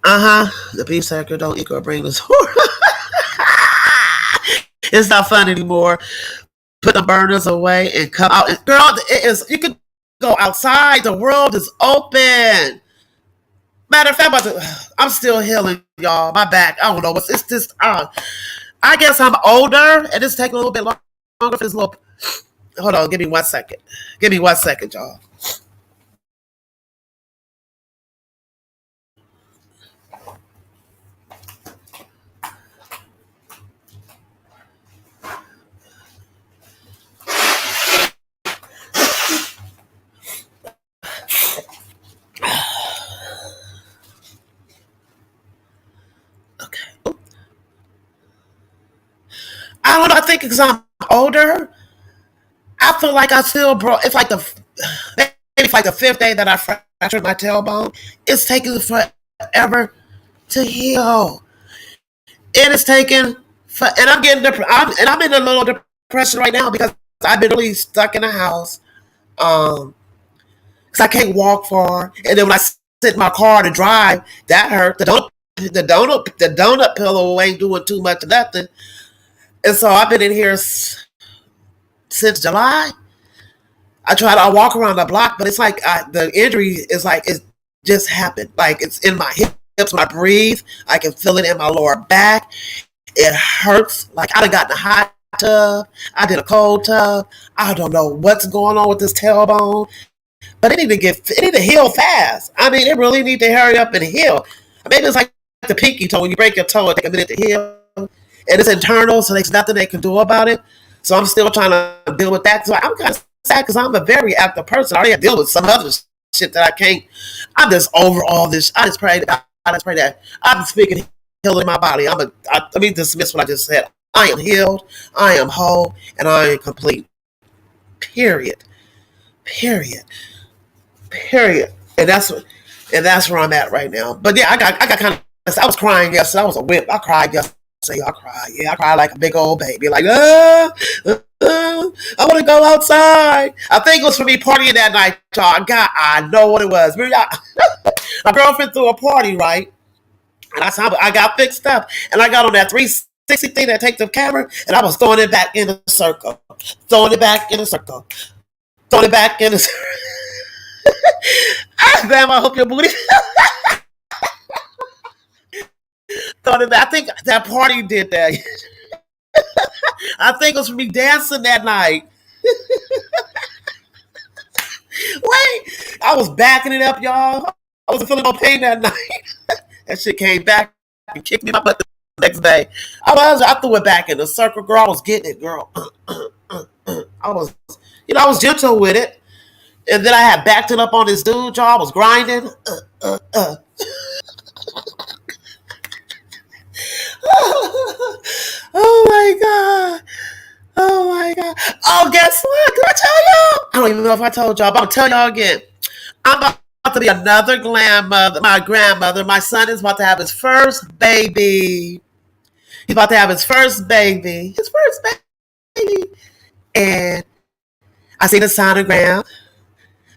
The beef sucker don't equal bring this. It's not fun anymore. Put the burners away and come out. Girl, it is. You can go outside. The world is open. Matter of fact, I'm still healing, y'all. My back. I don't know. It's just. I guess I'm older, and it's taking a little bit longer for this little. Hold on. Give me 1 second. Give me 1 second, y'all. I don't know. I think because I'm older, I feel like I still broke. It's like the fifth day that I fractured my tailbone. It's taking forever to heal. It is taking, and I'm getting I'm in a little depression right now because I've been really stuck in the house. Because I can't walk far, and then when I sit in my car to drive, that hurt. The donut pillow ain't doing too much of nothing. And so I've been in here since July. I walk around the block, but it's like the injury is like it just happened. Like it's in my hips when I breathe. I can feel it in my lower back. It hurts. Like I done got in a hot tub. I did a cold tub. I don't know what's going on with this tailbone, but it need to heal fast. I mean, it really need to hurry up and heal. Maybe it's like the pinky toe. When you break your toe, it takes a minute to heal. And it's internal, so there's nothing they can do about it. So I'm still trying to deal with that. So I'm kind of sad because I'm a very active person. I already deal with some other shit that I can't. I'm just over all this. I just pray that I'm speaking healing my body. Let me dismiss what I just said. I am healed. I am whole, and I am complete. Period. Period. Period. And that's where I'm at right now. But yeah, I got kind of. I was crying yesterday. I was a whip. I cried yesterday. I cry. Yeah, I cry like a big old baby. Like, I want to go outside. I think it was for me partying that night, y'all. I know what it was. My girlfriend threw a party, right? And I got fixed up. And I got on that 360 thing that takes the camera, and I was throwing it back in the circle. Throwing it back in the circle. Throwing it back in the circle. Damn, I hope your booty. I think that party did that. I think it was for me dancing that night. Wait, I was backing it up, y'all. I wasn't feeling no pain that night. That shit came back and kicked me in my butt the next day. I threw it back in the circle, girl. I was getting it, girl. I was gentle with it. And then I had backed it up on this dude, y'all. I was grinding. Oh my god. Oh my god. Oh, guess what? Did I tell y'all? I don't even know if I told y'all, but I'll tell y'all again. I'm about to be another grandmother. My grandmother. My son is about to have his first baby. He's about to have his first baby. His first baby. And I see the sonogram.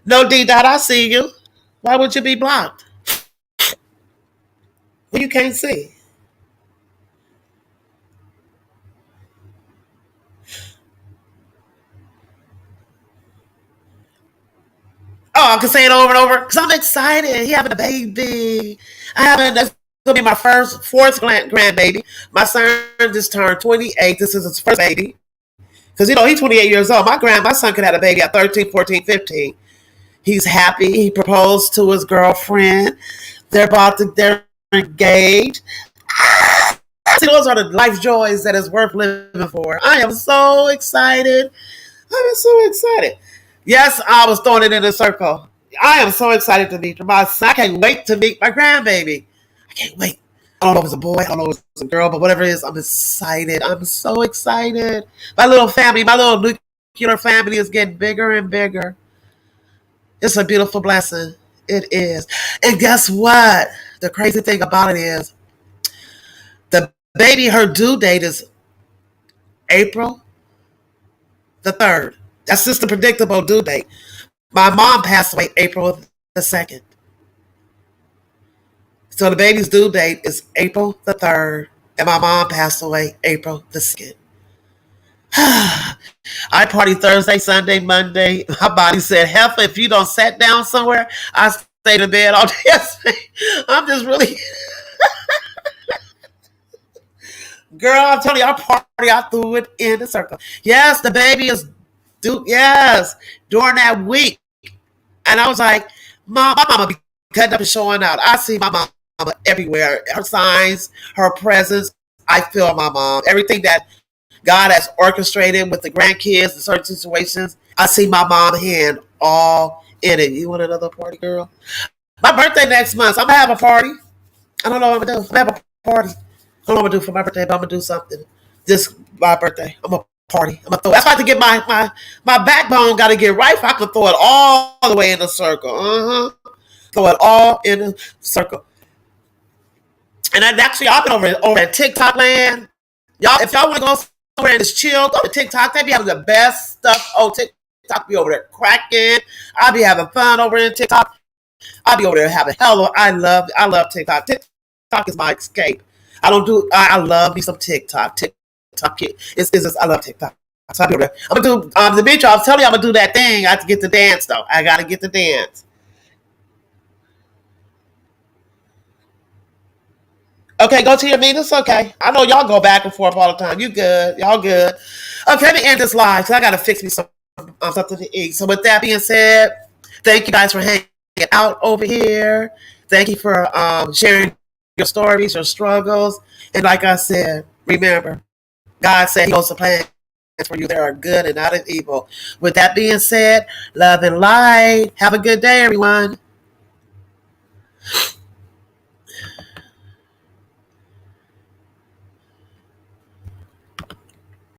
No, D-Dot, I see you. Why would you be blocked? Well, you can't see. Oh, I can say it over and over because I'm excited. He having a baby. gonna be my fourth grandbaby. My son just turned 28. This is his first baby. Because, he's 28 years old. My son could have a baby at 13, 14, 15. He's happy. He proposed to his girlfriend. They're engaged. See, those are the life joys that is worth living for. I am so excited. I am so excited. Yes, I was throwing it in a circle. I am so excited to meet my son. I can't wait to meet my grandbaby. I can't wait. I don't know if it's a boy, I don't know if it's a girl, but whatever it is, I'm excited. I'm so excited. My little family, my little nuclear family is getting bigger and bigger. It's a beautiful blessing. It is. And guess what? The crazy thing about it is the baby, her due date is April the 3rd. That's just a predictable due date. My mom passed away April the 2nd. So the baby's due date is April the 3rd, and my mom passed away April the 2nd. I party Thursday, Sunday, Monday. My body said, "Heifer, if you don't sit down somewhere, I stayed in bed all day." I'm just really... Girl, I'm telling you, I threw it in the circle. Yes, the baby is due. Yes, during that week. And I was like, Mom, my mama be cutting up and showing out. I see my mama everywhere. Her signs, her presence. I feel my mom. Everything that God has orchestrated with the grandkids in certain situations, I see my mom's hand all in it. You want another party, girl? My birthday next month. I'm going to have a party. I don't know what I'm going to do. I'm going to have a party. I don't know what I'm going to do for my birthday, but I'm going to do something. This my birthday. I'm going to party. I'm going to throw it. That's why I have to get my backbone got to get right. I can throw it all the way in the circle. Throw it all in the circle. And actually, I've been over at TikTok land. Y'all, if y'all want to go somewhere and just chill, go to TikTok. They be having the best stuff. Oh, TikTok be over there cracking. I'll be having fun over in TikTok. I'll be over there having hella. I love TikTok. TikTok is my escape. I love me some TikTok. TikTok. I love TikTok. So I'll be over there. I'm going to do, the bitch, I was telling you I'm going to do that thing. I have to get the dance, though. I got to get the dance. Okay, go to your meetings. Okay. I know y'all go back and forth all the time. You good. Y'all good. Okay, let me end this live because I got to fix me something to eat. So with that being said, thank you guys for hanging out over here. Thank you for sharing your stories, your struggles. And like I said, remember, God said he owns a plan for you. They are good and not of evil. With that being said, love and light. Have a good day, everyone.